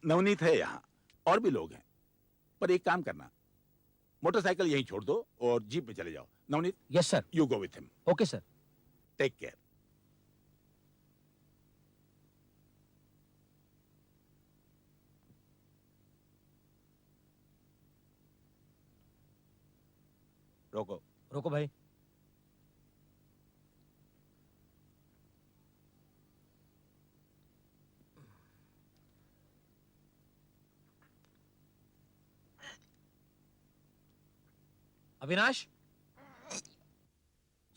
S10: नवनीत है यहाँ, और भी लोग हैं। पर एक काम करना, मोटरसाइकिल यहीं छोड़ दो और जीप में चले जाओ। Navneet?
S13: Yes sir.
S10: You go with him.
S13: Okay sir.
S10: Take care.
S17: रोको।
S13: रोको भाई। अविनाश,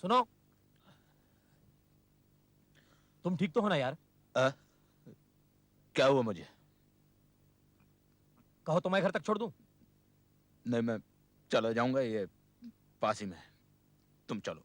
S13: सुनो, तुम ठीक तो हो ना यार?
S17: क्या हुआ मुझे?
S13: कहो तो मैं घर तक छोड़ दूं?
S17: नहीं, मैं चला जाऊंगा, ये पास ही में है। तुम चलो।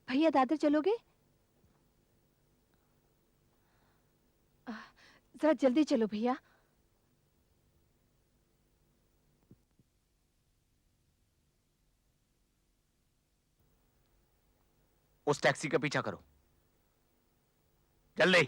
S16: भैया दादर चलोगे? जरा जल्दी चलो भैया।
S17: उस टैक्सी का पीछा करो, जल्दी।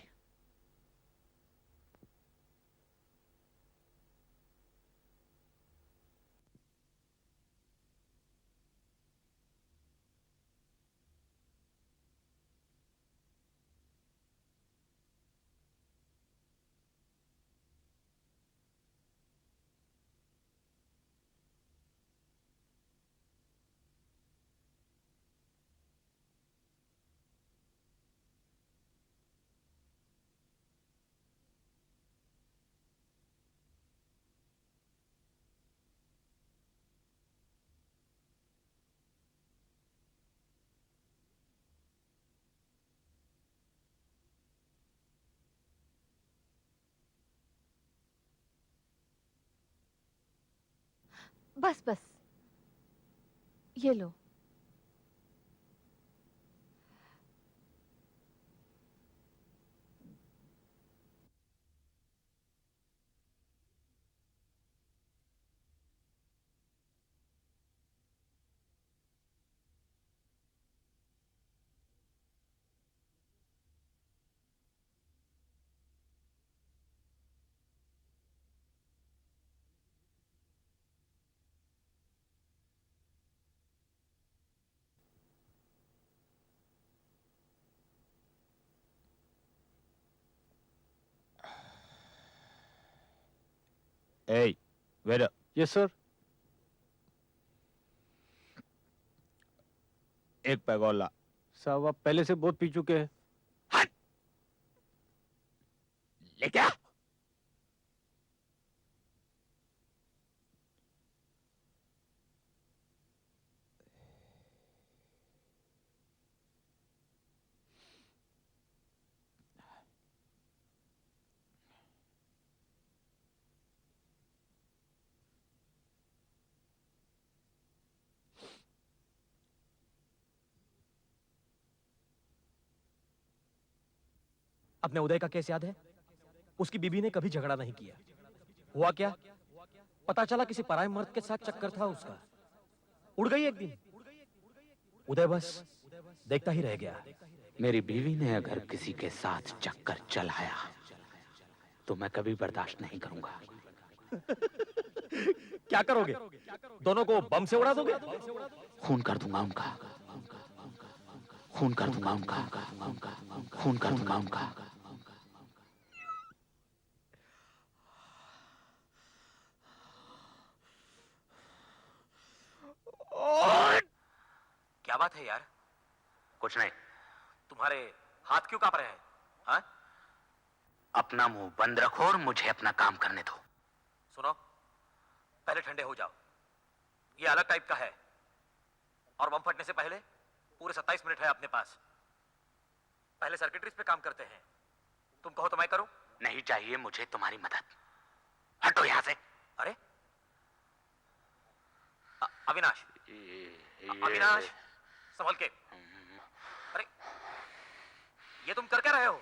S16: बस बस, ये लो।
S3: Hey, waiter.
S15: Yes sir.
S3: एक पैग और ला।
S15: साहब आप पहले से बहुत पी चुके हैं।
S3: ले क्या?
S13: अपने उदय का केस याद है? उसकी बीबी ने कभी झगड़ा नहीं किया। हुआ क्या? पता चला किसी पराये मर्द के साथ चक्कर था उसका। उड़ गई एक दिन। उदय बस देखता ही रह गया।
S17: मेरी बीवी ने अगर किसी के साथ चक्कर चलाया तो मैं कभी बर्दाश्त नहीं करूंगा।
S13: क्या करोगे? दोनों को बम से उड़ा दोगे?
S17: खून कर दूंगा उनका, खून कर दूंगा उनका, खून कर दूंगा उनका।
S13: क्या बात है यार?
S17: कुछ नहीं।
S13: तुम्हारे हाथ क्यों कांप रहे हैं? हाँ?
S17: अपना मुंह बंद रखो और मुझे अपना काम करने दो।
S13: सुनो, पहले ठंडे हो जाओ। ये अलग टाइप का है और बम फटने से पहले पूरे 27 मिनट है अपने पास। पहले सर्किटरीज पे काम करते हैं। तुम कहो तो मैं करूं?
S17: नहीं चाहिए मुझे तुम्हारी मदद। हटो यहां से।
S13: अरे अविनाश, अविनाश संभल के। अरे ये तुम कर क्या रहे हो?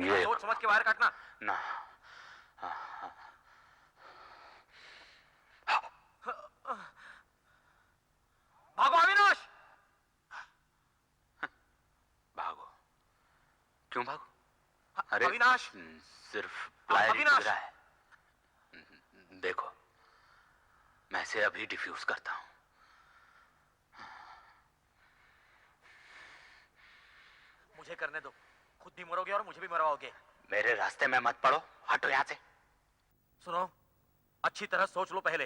S17: ये
S13: सोच समझ के वायर काटना
S17: ना।
S13: भागो अविनाश।
S17: भागो? क्यों भागो? अरे
S13: अविनाश,
S17: सिर्फ प्लायर ही
S13: अविनाश।
S17: गुजरा है। देखो मैं इसे अभी डिफ्यूज करता हूं।
S13: मुझे करने दो, खुद भी मरोगे और मुझे भी मरवाओगे।
S17: मेरे रास्ते में मत पड़ो, हटो यहां से।
S13: सुनो, अच्छी तरह सोच लो पहले।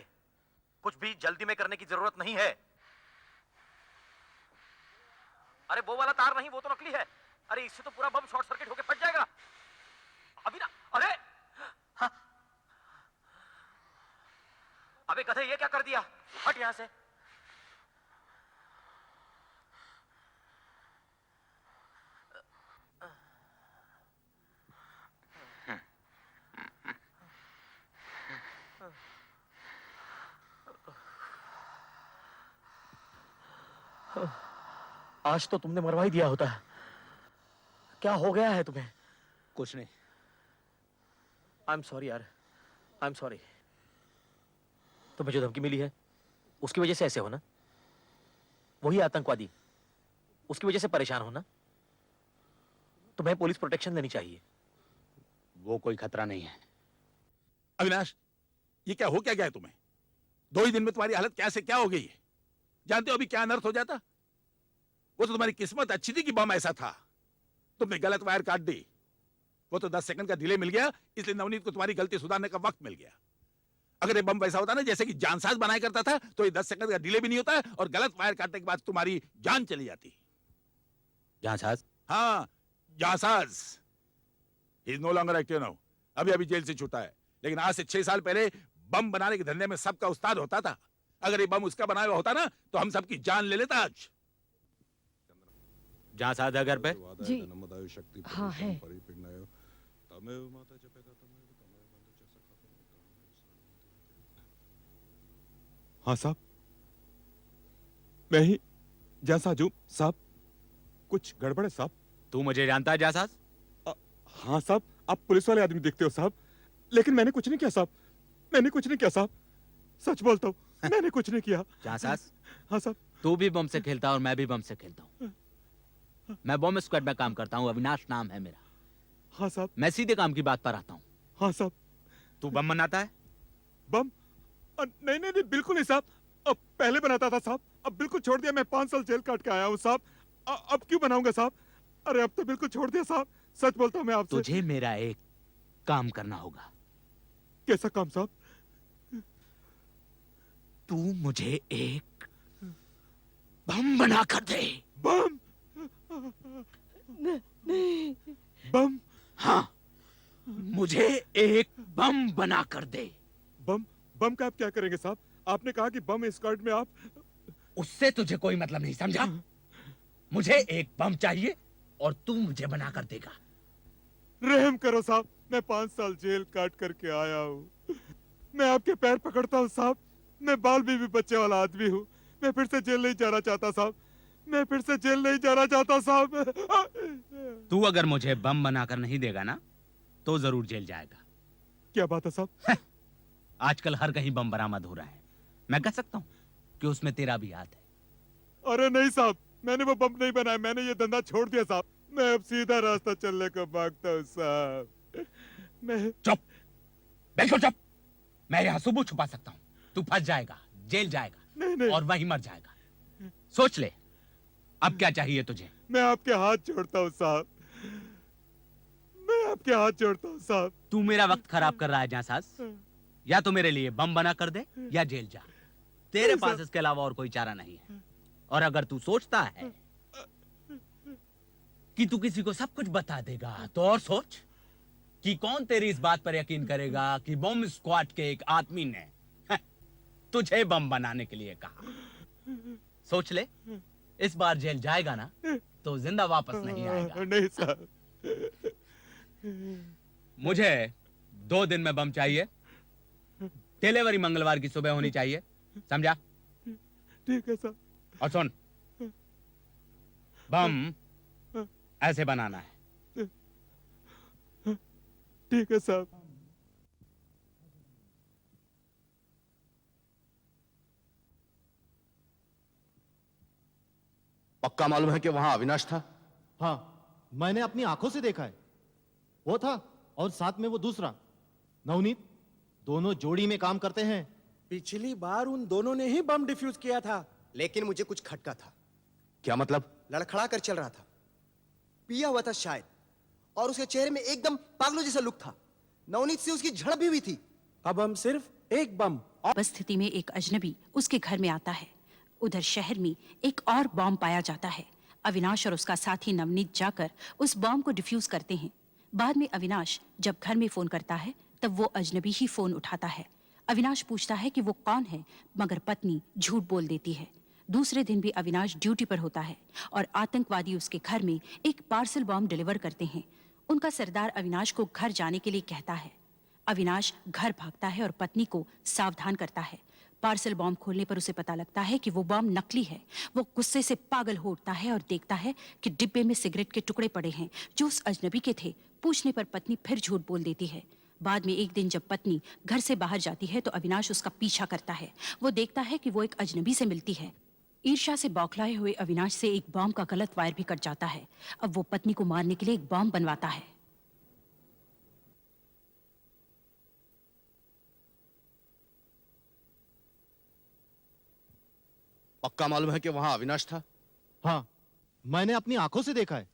S13: कुछ भी जल्दी में करने की जरूरत नहीं है। अरे वो वाला तार नहीं, वो तो नकली है। अरे इससे तो पूरा बम शॉर्ट सर्किट होकर फट जाएगा। अभी ना, अरे हाँ। अबे गधे, ये क्या कर दिया? हट यहां से। आज तो तुमने मरवा ही दिया होता। क्या हो गया है तुम्हें?
S5: कुछ नहीं।
S13: आई एम सॉरी यार, आई एम सॉरी। तुम्हें जो धमकी मिली है उसकी वजह से ऐसे हो ना? वही आतंकवादी, उसकी वजह से परेशान हो ना? तुम्हें पुलिस प्रोटेक्शन लेनी चाहिए।
S10: वो कोई खतरा नहीं है। अविनाश, ये क्या हो क्या गया है तुम्हें? 2 ही दिन में तुम्हारी हालत क्या से क्या हो गई है? जानते हो अभी क्या अनर्थ हो जाता? वो तो तुम्हारी किस्मत अच्छी थी कि बम ऐसा था। तुमने गलत वायर काट दी। वो तो 10 सेकंड का डिले मिल गया, इसलिए नवनीत को तुम्हारी गलती सुधारने का वक्त मिल गया। अगर ये बम वैसा होता ना जैसे कि जानसाज बनाया करता था, तो ये 10 सेकंड का डिले भी नहीं होता और गलत वायर काटने के बाद तुम्हारी जान चली जाती।
S3: जांसाज?
S10: हाँ, जांसाज। He is no longer active now. अभी अभी जेल से छूटा है, लेकिन आज से 6 साल पहले बम बनाने के धंधे में सबका उस्ताद होता था। अगर ये बम उसका बनाया हुआ होता ना, तो हम सबकी जान ले लेता आज।
S3: जांसाज है घर पे?
S16: जी हाँ है।
S18: हाँ साहब, मैं ही जासाजू साहब। कुछ गड़बड़ है साहब।
S17: तू मुझे जानता है जासाज?
S18: हाँ साहब, आप पुलिस वाले आदमी दिखते हो साहब, लेकिन मैंने कुछ नहीं किया साहब, मैंने कुछ नहीं किया साहब, सच बोलता हूँ, मैंने कुछ नहीं किया।
S17: जासाज?
S18: हाँ साहब।
S17: तू भी बम से खेलता है और मैं भी बम से खेलता हूँ। मैं बम स्क्वाड में काम करता हूँ, अविनाश नाम है मेरा।
S18: हाँ साहब।
S17: मैं सीधे काम की बात पर आता हूँ।
S18: हाँ साहब।
S17: तू बम बनाता है?
S18: बम? नहीं नहीं नहीं, बिल्कुल नहीं साहब। अब पहले बनाता था साहब, अब बिल्कुल छोड़ दिया। मैं 5 साल जेल काट के आया हूँ साहब, अब क्यों बनाऊंगा साहब? अरे अब तो बिल्कुल छोड़ दिया साहब, सच बोलता हूँ मैं आपसे।
S17: तुझे मेरा एक काम करना होगा।
S18: कैसा काम साहब?
S17: तू मुझे एक बम बना कर दे।
S18: बम?
S16: नहीं।
S18: बम?
S17: हाँ, मुझे एक बम बना कर दे।
S18: बम? बम का आप क्या करेंगे साहब? आपने कहा कि बम स्क्वाड में आप।
S17: उससे तुझे कोई मतलब नहीं, समझा? मुझे एक बम चाहिए और तू मुझे बना कर देगा।
S18: रहम करो साहब, मैं 5 साल जेल काट करके आया हूँ, मैं आपके पैर पकड़ता हूँ साहब। मैं बाल बीवी बच्चे वाला आदमी हूँ, मैं फिर से जेल नहीं जाना चाहता साहब, मैं फिर से जेल नहीं जाना चाहता साहब।
S17: तू अगर मुझे बम बनाकर नहीं देगा ना, तो जरूर जेल जाएगा।
S18: क्या बात है साहब?
S17: आजकल हर कहीं बम बरामद हो रहा है, मैं कह सकता हूँ कि उसमें तेरा भी हाथ है।
S18: अरे नहीं साहब, मैंने वो बम नहीं बनाया, मैंने ये धंधा छोड़ दिया साहब। मैं अब सीधा रास्ता चलने को मांगता हूँ साहब। मैं
S17: चुप, बिल्कुल चुप। मैं यहाँ सुबह छुपा सकता हूँ, तू फंस जाएगा, जेल जाएगा।
S18: नहीं, नहीं।
S17: और वहीं मर जाएगा। सोच ले, अब क्या चाहिए तुझे?
S18: मैं आपके हाथ जोड़ता हूँ साहब, मैं आपके हाथ जोड़ता हूँ साहब।
S17: तू मेरा वक्त खराब कर रहा है जासास। या तो मेरे लिए बम बना कर दे या जेल जा। तेरे पास इसके अलावा और कोई चारा नहीं है। और अगर तू सोचता है कि तू किसी को सब कुछ बता देगा, तो और सोच कि कौन तेरी इस बात पर यकीन करेगा कि बम स्क्वाड के एक आदमी ने तुझे बम बनाने के लिए कहा। सोच ले, इस बार जेल जाएगा ना, तो जिंदा वापस नहीं आएगा।
S18: नहीं साहब।
S17: मुझे 2 दिन में बम चाहिए, डिलीवरी मंगलवार की सुबह होनी चाहिए, समझा?
S18: ठीक है साहब।
S17: और सुन, बम ऐसे बनाना है।
S18: ठीक है साहब।
S15: पक्का मालूम है कि वहां अविनाश था?
S19: हाँ, मैंने अपनी आंखों से देखा है, वो था और साथ में वो दूसरा नवनीत, दोनों जोड़ी में काम करते हैं।
S20: पिछली बार उन दोनों ने ही बम डिफ्यूज किया था, लेकिन मुझे कुछ खटका था।
S15: क्या मतलब?
S20: लड़खड़ा कर चल रहा था, पिया हुआ था शायद, और उसके चेहरे में एकदम पागलों जैसा लुक था। नवनीत से उसकी झड़प भी हुई थी। अब हम सिर्फ एक बम।
S14: उपस्थिति में एक अजनबी उसके घर में आता है। उधर शहर में एक और बॉम्ब पाया जाता है। अविनाश और उसका साथी नवनीत जाकर उस बॉम्ब को डिफ्यूज करते हैं। बाद में अविनाश जब घर में फोन करता है, तब वो अजनबी ही फोन उठाता है। अविनाश पूछता है कि वो कौन है, मगर पत्नी झूठ बोल देती है। दूसरे दिन भी अविनाश ड्यूटी पर होता है और आतंकवादी उसके घर में एक पार्सल बॉम्ब डिलीवर करते हैं। उनका सरदार अविनाश को घर जाने के लिए कहता है। अविनाश घर भागता है और पत्नी को सावधान करता है। पार्सल बॉम्ब खोलने पर उसे पता लगता है कि वो बॉम्ब नकली है। वो गुस्से से पागल हो उठता है और देखता है कि डिब्बे में सिगरेट के टुकड़े पड़े हैं जो उस अजनबी के थे। पूछने पर पत्नी फिर झूठ बोल देती है। बाद में एक दिन जब पत्नी घर से बाहर जाती है तो अविनाश उसका पीछा करता है। वो देखता है कि वो एक अजनबी से मिलती है। ईर्ष्या से बौखलाए हुए अविनाश से एक बॉम्ब का गलत वायर भी कट जाता है। अब वो पत्नी को मारने के लिए एक बॉम्ब बनवाता है।
S15: पक्का मालूम है कि वहां अविनाश था?
S19: हाँ, मैंने अपनी आंखों से देखा है,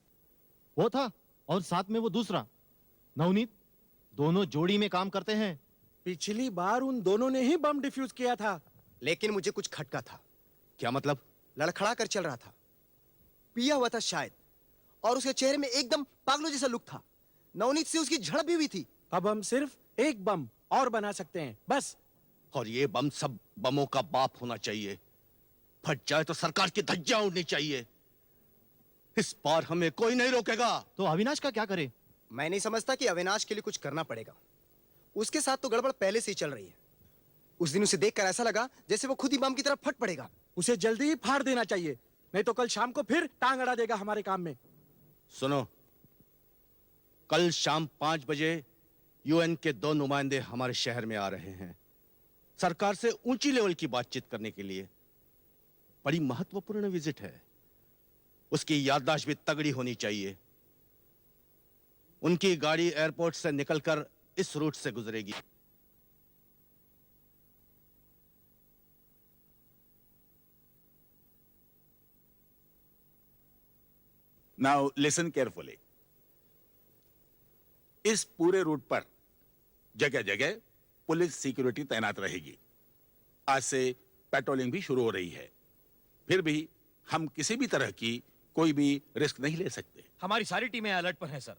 S19: वो था और साथ में वो दूसरा नवनीत, दोनों जोड़ी में काम करते हैं।
S20: पिछली बार उन दोनों ने ही बम डिफ्यूज किया था, लेकिन मुझे कुछ खटका था।
S15: क्या मतलब?
S20: लड़खड़ा कर चल रहा था, पिया हुआ था शायद, और उसके चेहरे में एकदम पागलों जैसा लुक था। नवनीत से उसकी झड़प भी हुई थी। अब हम सिर्फ एक बम और बना सकते हैं, बस।
S15: और ये बम सब बमों का बाप होना चाहिए। फट जाए तो सरकार की धज्जियां उड़नी चाहिए। इस बार हमें कोई नहीं रोकेगा।
S19: तो अविनाश का क्या करे?
S20: मैं नहीं समझता कि अविनाश के लिए कुछ करना पड़ेगा। उसके साथ तो गड़बड़ पहले से ही चल रही है। उस दिन उसे देखकर ऐसा लगा जैसे वो खुद ही बम की तरफ फट पड़ेगा।
S18: उसे जल्दी ही फाड़ देना चाहिए, नहीं तो कल शाम को फिर टांग अड़ा देगा हमारे काम में।
S15: सुनो, कल शाम 5 बजे यूएन के 2 नुमाइंदे हमारे शहर में आ रहे हैं सरकार से ऊंची लेवल की बातचीत करने के लिए। बड़ी महत्वपूर्ण विजिट है, उसकी याददाश्त भी तगड़ी होनी चाहिए। उनकी गाड़ी एयरपोर्ट से निकलकर इस रूट से गुजरेगी।
S10: Now listen carefully. इस पूरे रूट पर जगह जगह पुलिस सिक्योरिटी तैनात रहेगी। आज से पेट्रोलिंग भी शुरू हो रही है। फिर भी हम किसी भी तरह की कोई भी रिस्क नहीं ले सकते।
S13: हमारी सारी टीमें अलर्ट पर हैं सर।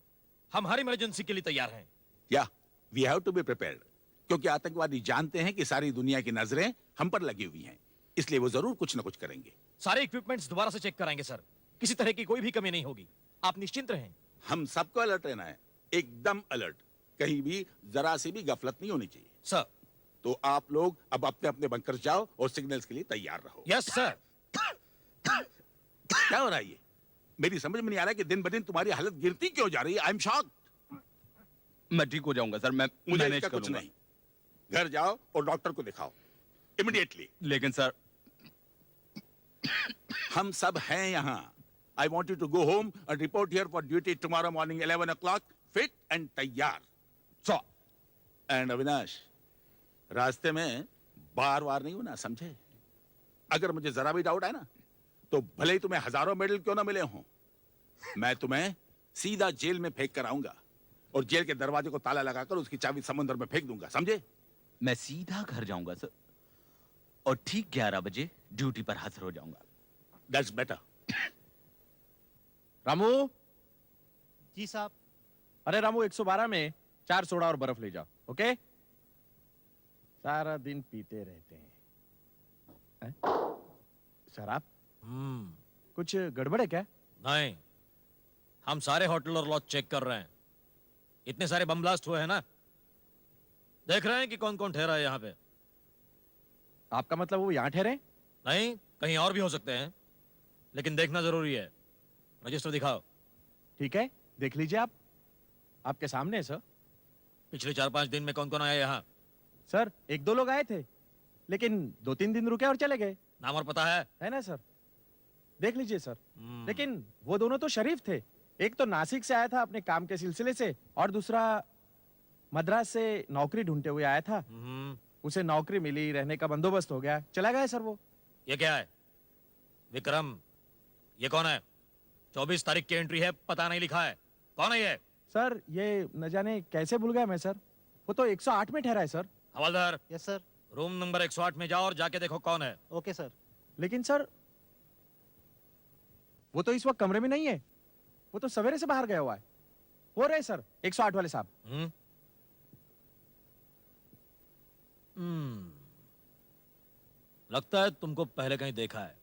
S13: हम हर इमरजेंसी के लिए तैयार हैं।
S10: या we have to be prepared, क्योंकि आतंकवादी जानते हैं कि सारी दुनिया की नजरें हम पर लगी हुई हैं, इसलिए वो जरूर कुछ न कुछ करेंगे।
S13: सारे इक्विपमेंट्स दोबारा से चेक कराएंगे सर, किसी तरह की कोई भी कमी नहीं होगी। आप निश्चिंत रहें।
S10: हम सबको अलर्ट रहना है, एकदम अलर्ट। कहीं भी जरा सी भी गफलत नहीं होनी चाहिए
S13: सर।
S10: तो आप लोग अब अपने अपने बंकर जाओ और सिग्नल्स के लिए तैयार रहो।
S13: Yes sir.
S10: क्या हो रहा है ये? मेरी समझ में नहीं आ रहा है कि दिन ब दिन तुम्हारी हालत गिरती क्यों जा रही है। I am shocked.
S17: मैं ठीक हो जाऊंगा सर, मैं
S10: मुझे
S17: मैनेज
S10: इसका कुछ
S17: करूंगा।
S10: नहीं। घर जाओ और डॉक्टर को दिखाओ इमीडिएटली।
S17: लेकिन सर,
S10: हम सब हैं यहाँ। I want you to go home and report here for duty tomorrow morning 11 o'clock, fit and तैयार। सो एंड अविनाश, रास्ते में बार बार नहीं होना, समझे? अगर मुझे जरा भी डाउट है ना, तो भले ही तुम्हें हजारों मेडल क्यों ना मिले हों, मैं तुम्हें सीधा जेल में फेंक कर आऊंगा और जेल के दरवाजे को ताला लगाकर उसकी चाबी समुद्र में फेंक दूंगा, समझे?
S17: मैं सीधा घर जाऊंगा सर और ठीक 11 बजे ड्यूटी पर हाजिर हो जाऊंगा।
S10: That's better.
S18: रामू।
S19: जी साहब।
S18: अरे रामू, 112 में 4 सोडा और बर्फ ले जाओ। ओके? सारा दिन पीते रहते हैं। शराब? कुछ गड़बड़ है क्या?
S13: नहीं, हम सारे होटल और लॉज चेक कर रहे हैं। इतने सारे बम ब्लास्ट हुए हैं ना, देख रहे हैं कि कौन कौन ठहरा है यहाँ पे।
S18: आपका मतलब वो यहाँ ठहरे?
S13: नहीं, कहीं और भी हो सकते हैं, लेकिन देखना जरूरी है। रजिस्टर दिखाओ।
S18: ठीक है, देख लीजिए आप। आपके सामने है सर।
S13: पिछले 4-5 दिन में कौन कौन आया यहाँ?
S18: सर 1-2 लोग आए थे, लेकिन 2-3 दिन रुके और चले गए।
S13: नाम और पता है
S18: ना सर? देख लीजिए सर। लेकिन वो दोनों तो शरीफ थे। एक तो नासिक से आया था अपने काम के सिलसिले से, और दूसरा मद्रास से नौकरी ढूंढते हुए आया था। उसे नौकरी मिली, रहने का बंदोबस्त हो गया, चला गया सर वो।
S13: ये क्या है? विक्रम, ये कौन है? 24 तारीख की एंट्री है, पता नहीं लिखा है। कौन है ये?
S18: सर ये न जाने कैसे भूल गया मैं सर। वो तो 108 में ठहरा है सर।
S13: हवलदार।
S19: Yes sir.
S13: रूम नंबर 108 में जाओ और जाके देखो कौन है।
S19: Okay sir.
S18: लेकिन सर वो तो इस वक्त कमरे में नहीं है, वो तो सवेरे से बाहर गया हुआ है। हो रहे सर 108 वाले साहब।
S13: लगता है तुमको पहले कहीं देखा है।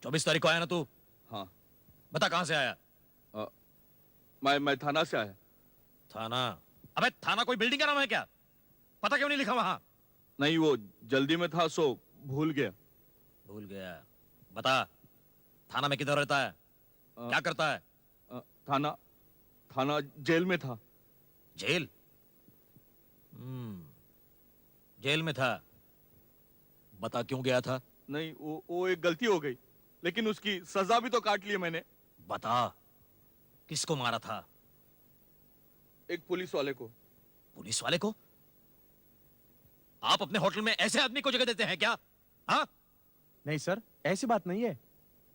S13: 24 तारीख को आया ना तू?
S17: हाँ।
S13: बता कहां से आया?
S17: मैं थाना से आया।
S13: थाना? अबे थाना कोई बिल्डिंग का नाम है क्या? पता क्यों नहीं लिखा वहां?
S17: नहीं, वो जल्दी में था सो भूल गया।
S13: भूल गया? बता, थाना में किधर रहता है? क्या करता है?
S17: थाना जेल में था।
S13: जेल? जेल में था। बता क्यों गया था?
S17: नहीं, वो एक गलती हो गई, लेकिन उसकी सजा भी तो काट ली मैंने।
S13: बता, किसको मारा था?
S17: एक पुलिस वाले को।
S13: पुलिस वाले को? आप अपने होटल में ऐसे आदमी को जगह देते हैं क्या? हाँ?
S18: नहीं सर, ऐसी बात नहीं है।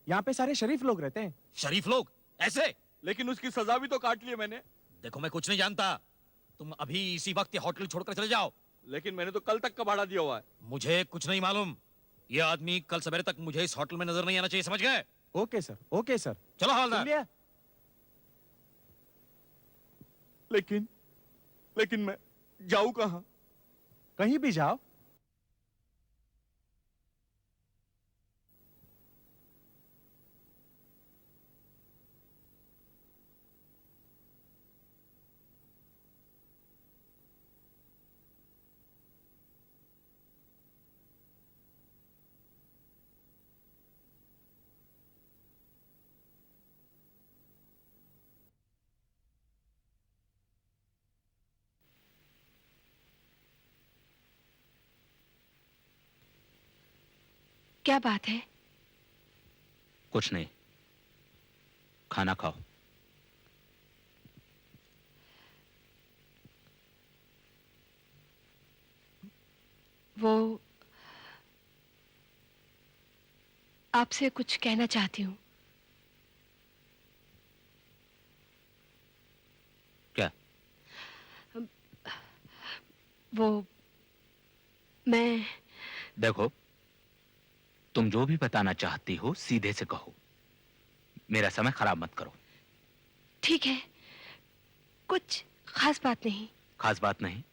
S18: यहाँ पे सारे शरीफ लोग रहते हैं।
S13: शरीफ लोग? ऐसे?
S17: लेकिन उसकी सजा भी तो काट ली मैंने।
S13: देखो, मैं कुछ नहीं जानता। तुम अभी इसी वक्त ये होटल छोड़कर चले जाओ।
S17: लेकिन मैंने तो कल तक का भाड़ा दिया हुआ है।
S13: मुझे कुछ नहीं मालूम। ये आदमी कल सवेरे तक मुझे इस होटल में नजर नहीं आना चाहिए, समझ गए?
S18: Okay sir, okay sir.
S13: चलो हवलदार।
S17: लेकिन मैं जाऊं कहां?
S18: कहीं भी जाओ।
S16: क्या बात है?
S17: कुछ नहीं, खाना खाओ।
S16: वो आपसे कुछ कहना चाहती हूँ।
S17: क्या?
S16: वो मैं
S17: देखो, तुम जो भी बताना चाहती हो सीधे से कहो, मेरा समय खराब मत करो।
S16: ठीक है, कुछ खास बात नहीं।
S17: खास बात नहीं?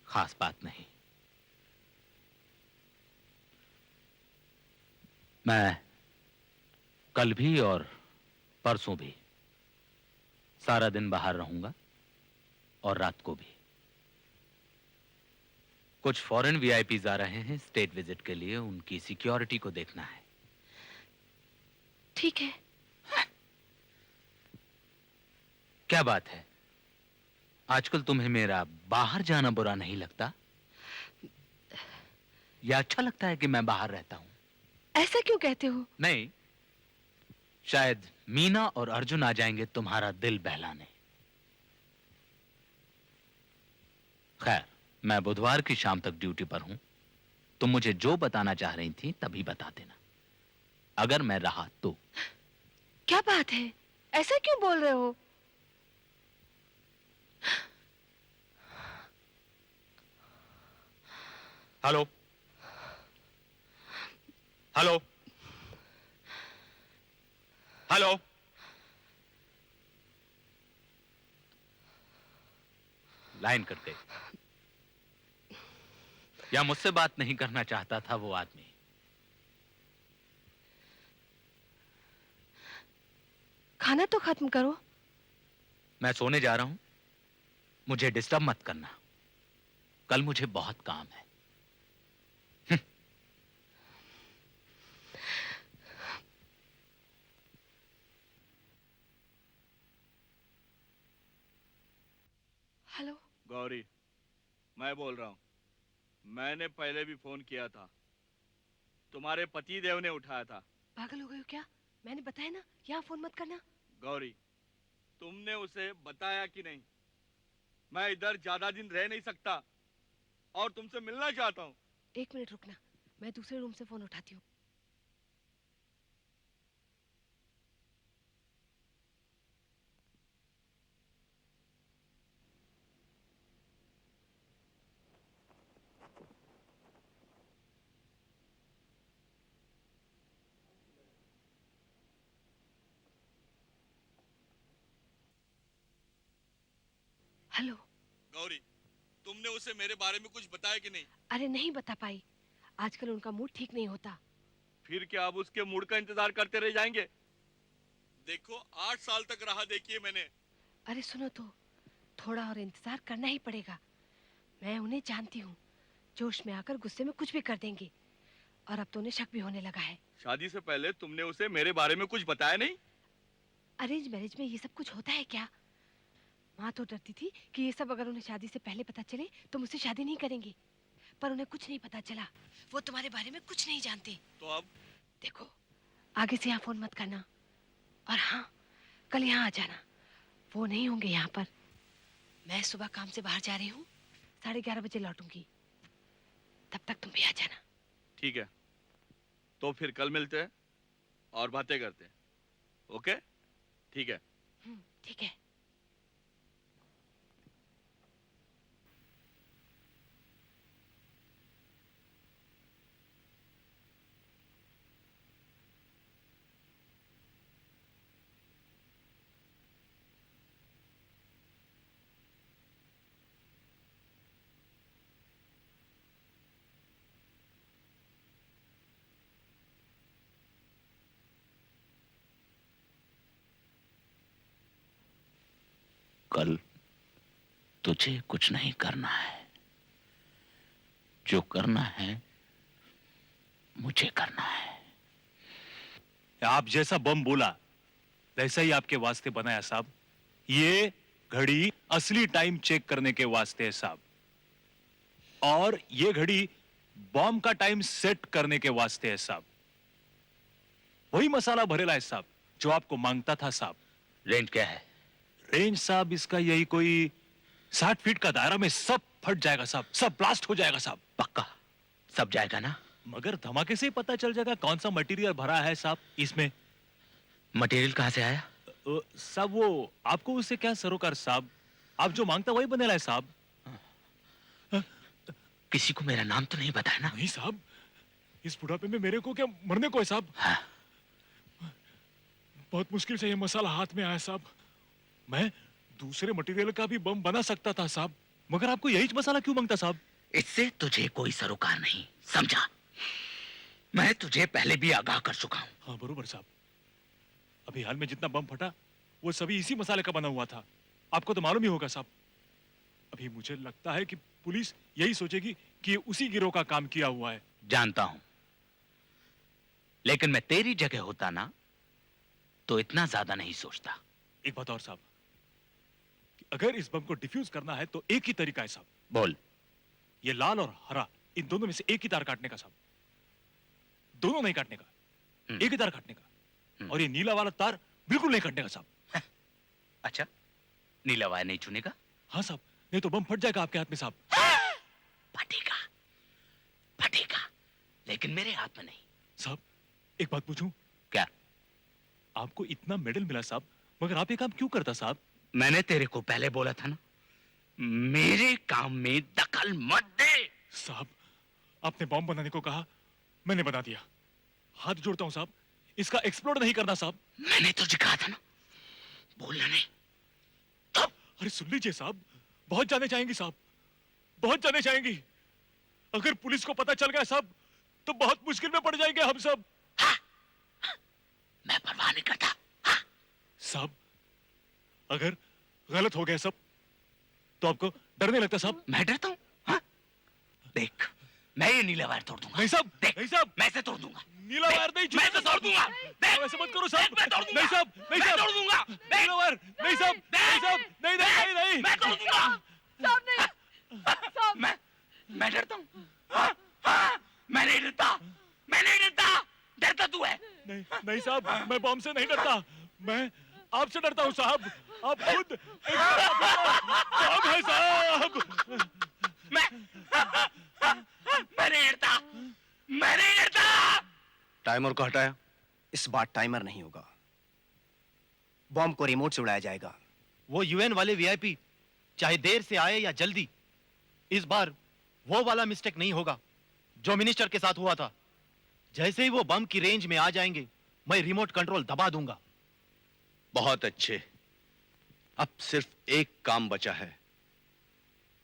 S17: खास बात नहीं। मैं कल भी और परसों भी सारा दिन बाहर रहूंगा और रात को भी। कुछ फॉरेन वीआईपीज आ रहे हैं स्टेट विजिट के लिए, उनकी सिक्योरिटी को देखना है।
S16: ठीक है।
S17: क्या बात है, आजकल तुम्हें मेरा बाहर जाना बुरा नहीं लगता? या अच्छा लगता है कि मैं बाहर रहता हूं?
S16: ऐसा क्यों कहते हो?
S17: नहीं, शायद मीना और अर्जुन आ जाएंगे तुम्हारा दिल बहलाने। खैर, मैं बुधवार की शाम तक ड्यूटी पर हूं। तुम मुझे जो बताना चाह रही थी तभी बता देना, अगर मैं रहा तो।
S16: क्या बात है, ऐसा क्यों बोल रहे हो?
S17: Hello hello hello. Line cut गई। या मुझसे बात नहीं करना चाहता था वो आदमी?
S16: खाना तो खत्म करो।
S17: मैं सोने जा रहा हूं, मुझे डिस्टर्ब मत करना। कल मुझे बहुत काम है।
S16: हेलो
S21: गौरी, मैं बोल रहा हूं। मैंने पहले भी फोन किया था, तुम्हारे पति देव ने उठाया था।
S16: पागल हो गए हो क्या? मैंने बताया ना, यहाँ फोन मत करना।
S21: गौरी, तुमने उसे बताया कि नहीं? मैं इधर ज्यादा दिन रह नहीं सकता और तुमसे मिलना चाहता हूँ।
S16: 1 मिनट रुकना, मैं दूसरे रूम से फोन उठाती हूँ। हेलो
S21: गौरी, तुमने उसे मेरे बारे में कुछ बताया कि नहीं?
S16: अरे नहीं बता पाई, आजकल उनका मूड ठीक नहीं होता।
S21: फिर क्या अब उसके मूड का इंतजार करते रह जाएंगे? देखो, 8 साल तक राह देखी है मैंने।
S16: अरे सुनो तो, थोड़ा और इंतजार करना ही पड़ेगा। मैं उन्हें जानती हूँ, जोश में आकर गुस्से में कुछ भी कर देंगे, और अब तो उन्हें शक भी होने लगा है।
S21: शादी से पहले तुमने उसे मेरे बारे में कुछ बताया नहीं?
S16: अरेंज मैरिज में ये सब कुछ होता है क्या? माँ तो डरती थी कि ये सब अगर उन्हें शादी से पहले पता चले तो मुझसे शादी नहीं करेंगे, पर उन्हें कुछ नहीं पता चला। वो तुम्हारे बारे में कुछ नहीं जानते।
S21: तो अब
S16: देखो, आगे से यहाँ फोन मत करना, और हाँ, कल यहाँ आ जाना। वो नहीं होंगे यहाँ पर। मैं सुबह काम से बाहर जा रही हूँ, 11:30 बजे लौटूंगी। तब तक तुम भी आ जाना।
S21: ठीक है, तो फिर कल मिलते हैं और बातें करते हैं। ओके? ठीक है।
S16: ठीक है।
S17: कल तुझे कुछ नहीं करना है, जो करना है मुझे करना है।
S22: आप जैसा बम बोला वैसा ही आपके वास्ते बनाया साहब। ये घड़ी असली टाइम चेक करने के वास्ते है साहब। और ये घड़ी बॉम्ब का टाइम सेट करने के वास्ते है साहब। वही मसाला भरेला है साहब जो आपको मांगता था साहब।
S17: रेंज क्या है?
S22: रेंज साहब इसका यही कोई 60 फीट का दायरा में सब फट जाएगा साहब, सब ब्लास्ट हो जाएगा साहब।
S17: पक्का सब जाएगा ना?
S22: मगर धमाके से ही पता चल जाएगा कौन सा मटेरियल भरा है साहब इसमें।
S17: मटेरियल कहां से आया?
S22: साहब वो आपको उससे क्या सरोकार साहब, आप जो मांगता वही बनेला है साहब।
S17: किसी को मेरा नाम तो नहीं बताया ना?
S22: नहीं साहब, इस बुढ़ापे में मेरे को क्या मरने को है साहब।
S17: हाँ।
S22: बहुत मुश्किल से ये मसाला हाथ में आया साहब। मैं दूसरे मटेरियल का भी बम बना सकता था साहब, मगर आपको यही मसाला क्यों मांगता साहब?
S17: इससे तुझे कोई सरोकार नहीं, समझा? मैं तुझे पहले भी आगाह कर चुका हूं।
S22: हाँ बरोबर साहब, अभी हाल में जितना बम फटा वो सभी इसी मसाले का बना हुआ था, आपको तो मालूम ही होगा साहब। अभी मुझे लगता है कि पुलिस यही सोचेगी कि ये उसी गिरोह का काम किया हुआ है।
S17: जानता हूं, लेकिन मैं तेरी जगह होता ना तो इतना ज्यादा नहीं सोचता।
S22: एक बात और साहब, कि अगर इस बम को डिफ्यूज करना है तो एक ही तरीका है साहब।
S17: बोल।
S22: ये लाल और हरा इन दोनों में से एक ही तार काटने का साहब, दोनों नहीं काटने का, एक ही तार काटने का। और ये नीला वाला तार बिल्कुल नहीं काटने का साहब।
S17: अच्छा, नीला वायर नहीं छूने का?
S22: हाँ साहब, नहीं तो बम फट जाएगा आपके हाथ में साहब।
S17: फटेगा, फटेगा, लेकिन मेरे हाथ में नहीं।
S22: साहब एक बात पूछूं?
S17: क्या?
S22: आपको इतना मेडल मिला साहब, मगर आप ये काम क्यों करता साहब?
S17: मैंने तेरे को पहले बोला था ना, मेरे काम में दखल मत दे।
S22: साहब आपने बॉम्ब बनाने को कहा, मैंने बना दिया। हाथ जोड़ता हूं साहब, इसका एक्सप्लोड नहीं करना साहब।
S17: मैंने तुझे कहा था ना, बोलना नहीं।
S22: अरे सुन लीजिए साहब, बहुत जाने चाहेंगी साहब, बहुत जाने चाहेंगी। अगर पुलिस को पता चल गया साहब तो बहुत मुश्किल में पड़ जाएंगे हम सब।
S17: मैं परवाह नहीं करता।
S22: साहब अगर गलत हो गया सब तो आपको डर नहीं लगता साहब?
S17: मैं डरता हूँ? हाँ? देख, मैं ये नीला वायर तोड़ दूंगा।
S22: नहीं साहब,
S17: देख,
S22: नहीं साहब,
S17: मैं इसे तोड़ दूंगा।
S22: नीला वायर नहीं,
S17: मैं इसे तोड़ दूंगा। देख,
S22: ऐसे मत करो साहब।
S17: मैं तोड़ दूंगा।
S22: नहीं साहब, नहीं
S17: मैं
S22: साहब,
S17: तोड़ दूंगा।
S22: नीला वायर नहीं साहब, नहीं साहब, नहीं नहीं नहीं,
S17: मैं तोड़ दूंगा।
S7: साहब नहीं,
S17: मैं डरता हूँ। हाँ, हाँ, मैं नहीं डरता, मैं नहीं डरता। डरता तू है।
S22: नहीं नहीं साहब, मैं बॉम्ब से नहीं डरता, मैं आपसे डरता हूँ साहब। आप खुद एक बॉम्ब है साहब।
S17: मैं नहीं डरता, मैं नहीं डरता।
S20: टाइमर को हटाया। इस बार टाइमर नहीं होगा, बॉम्ब को रिमोट से उड़ाया जाएगा।
S19: वो यूएन वाले वीआईपी चाहे देर से आए या जल्दी, इस बार वो वाला मिस्टेक नहीं होगा जो मिनिस्टर के साथ हुआ था। जैसे ही वो बम की रेंज में आ जाएंगे, मैं रिमोट कंट्रोल दबा दूंगा।
S15: बहुत अच्छे। अब सिर्फ एक काम बचा है।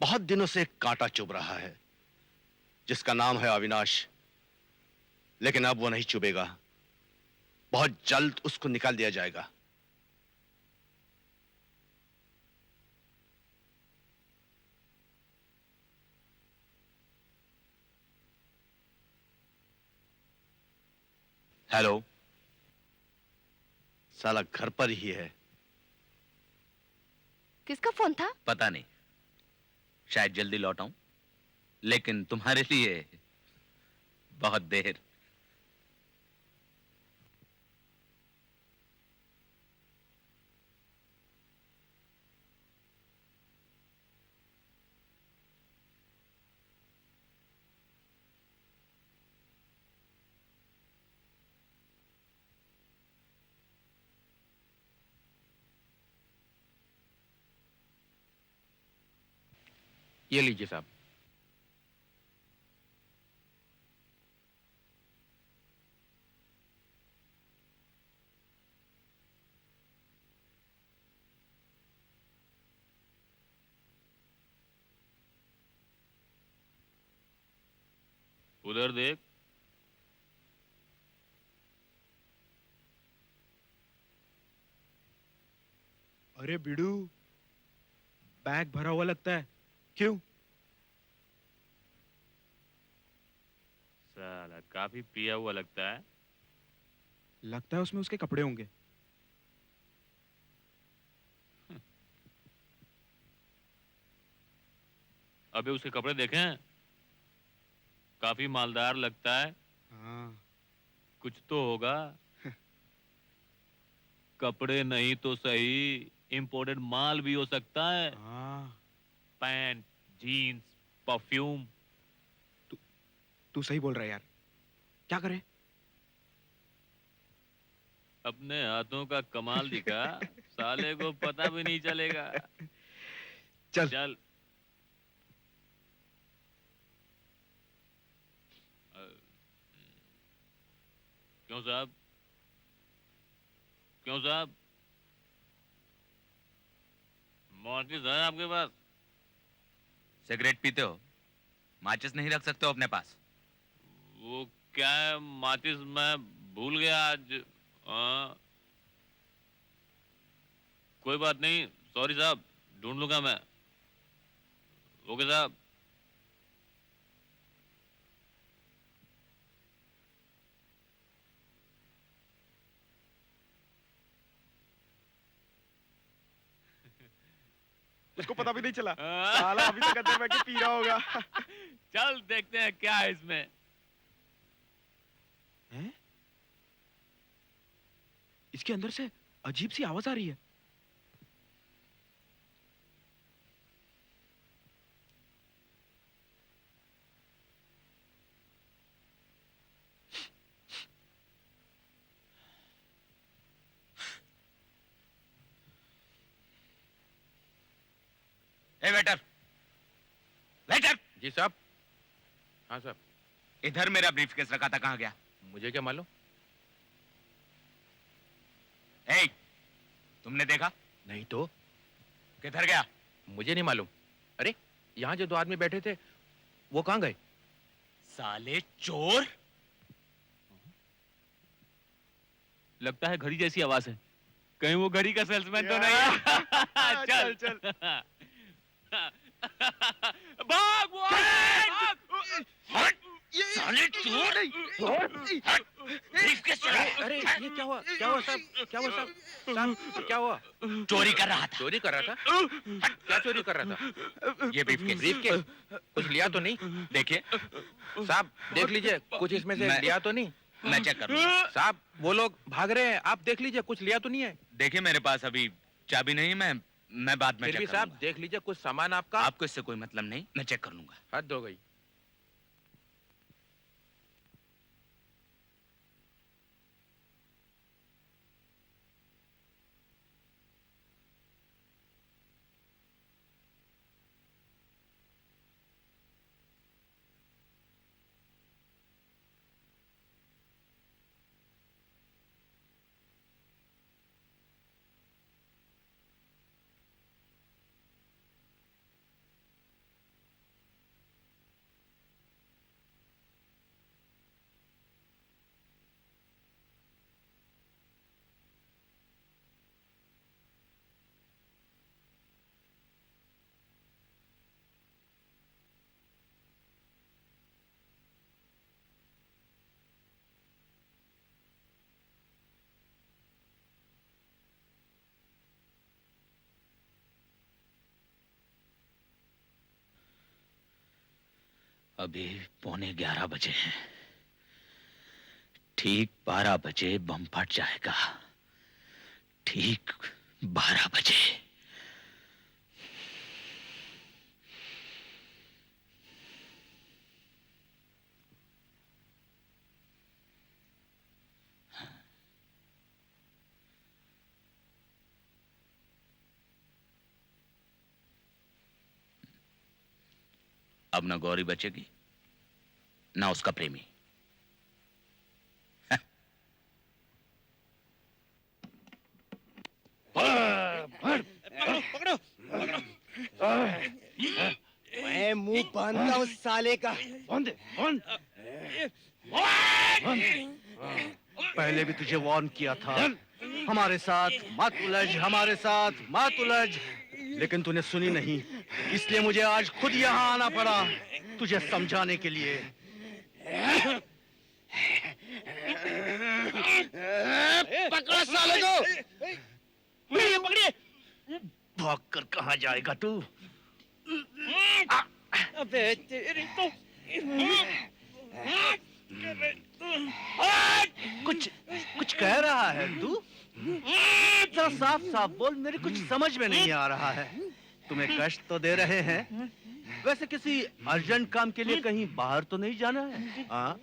S15: बहुत दिनों से एक कांटा चुभ रहा है जिसका नाम है अविनाश, लेकिन अब वो नहीं चुभेगा। बहुत जल्द उसको निकाल दिया जाएगा।
S17: हेलो,
S15: साला घर पर ही है।
S16: किसका फोन था?
S17: पता नहीं, शायद जल्दी लौट आऊं, लेकिन तुम्हारे लिए बहुत देर। ये लीजिए साहब।
S22: उधर देख।
S18: अरे बिडू, बैग भरा हुआ लगता है, क्यों?
S22: साला काफी पिया हुआ लगता है।
S18: लगता है उसमें उसके कपड़े होंगे।
S22: अबे उसके कपड़े देखे हैं?
S1: काफी मालदार लगता है।
S15: हाँ।
S1: कुछ तो होगा। कपड़े नहीं तो सही, इंपोर्टेड माल भी हो सकता है।
S15: हाँ।
S1: Pant, jeans, perfume.
S15: तू सही बोल रहा है यार। क्या करें?
S1: अपने हाथों का कमाल दिखा, साले को पता भी नहीं चलेगा।
S15: चल
S1: चल। क्यों साहब? क्यों साहब? माचिस है आपके पास?
S8: सिगरेट पीते हो? माचिस नहीं रख सकते हो अपने पास?
S1: वो क्या है, माचिस मैं भूल गया आज। कोई बात नहीं, सॉरी साहब, ढूंढ लूंगा मैं। ओके साहब।
S18: उसको पता भी नहीं चला। साला अभी तक अंदर बैठ के पी रहा होगा।
S1: चल देखते हैं क्या है इसमें।
S15: हैं? इसके अंदर से अजीब सी आवाज आ रही है।
S8: ए वेटर, वेटर।
S23: जी साहब। हाँ साहब।
S8: इधर मेरा ब्रीफकेस रखा था, कहाँ गया?
S23: मुझे क्या मालूम?
S8: ए, तुमने देखा?
S23: नहीं तो।
S8: किधर गया?
S23: मुझे नहीं मालूम। अरे यहाँ जो दो आदमी बैठे थे वो कहाँ गए?
S8: साले चोर।
S1: लगता है घड़ी जैसी आवाज है। कहीं वो घड़ी का सेल्समैन तो नहीं है? चल चल। भाग वो!
S8: साले चोर!
S23: अरे ये क्या हुआ? क्या हुआ साहब? क्या हुआ साहब? साहब क्या हुआ?
S8: चोरी कर रहा था।
S23: चोरी कर रहा था? क्या चोरी कर रहा था?
S8: ये ब्रीफकेस।
S23: ब्रीफकेस? कुछ लिया तो नहीं?
S8: देखिए
S23: साहब देख लीजिए, कुछ इसमें से लिया तो नहीं?
S8: मैं चेक करूंगा।
S23: साहब वो लोग भाग रहे हैं, आप देख लीजिए कुछ लिया तो नहीं है?
S8: देखिए मेरे पास अभी चाबी नहीं, मैं बाद में
S23: फिर भी
S8: चेक
S23: साहब
S8: करूंगा।
S23: देख लीजिए कुछ सामान आपका।
S8: आपको इससे कोई मतलब नहीं, मैं चेक कर लूंगा।
S23: हद हो गई।
S8: अभी 11:15 बजे हैं। ठीक 12 बजे बम फट जाएगा। ठीक 12 बजे। अब ना गौरी बचेगी ना उसका प्रेमी।
S20: पकड़ो, पकड़ो। मैं मुंह बांधता हूँ साले का। बंद, बंद।
S15: पहले भी तुझे वार्न किया था, हमारे साथ मत उलझ, हमारे साथ मत उलझ, लेकिन तूने सुनी नहीं। इसलिए मुझे आज खुद यहाँ आना पड़ा तुझे समझाने के लिए।
S20: पकड़ो साले को। पकड़िए, पकड़िए।
S15: भाग कर कहाँ जाएगा तू?
S20: अबे तेरी तो।
S19: है? कुछ कुछ कह रहा है तू? जरा साफ साफ बोल, मेरे कुछ समझ में नहीं आ रहा है। तुम्हें कष्ट तो दे रहे हैं? वैसे किसी अर्जेंट काम के लिए कहीं बाहर तो नहीं जाना है? हाँ?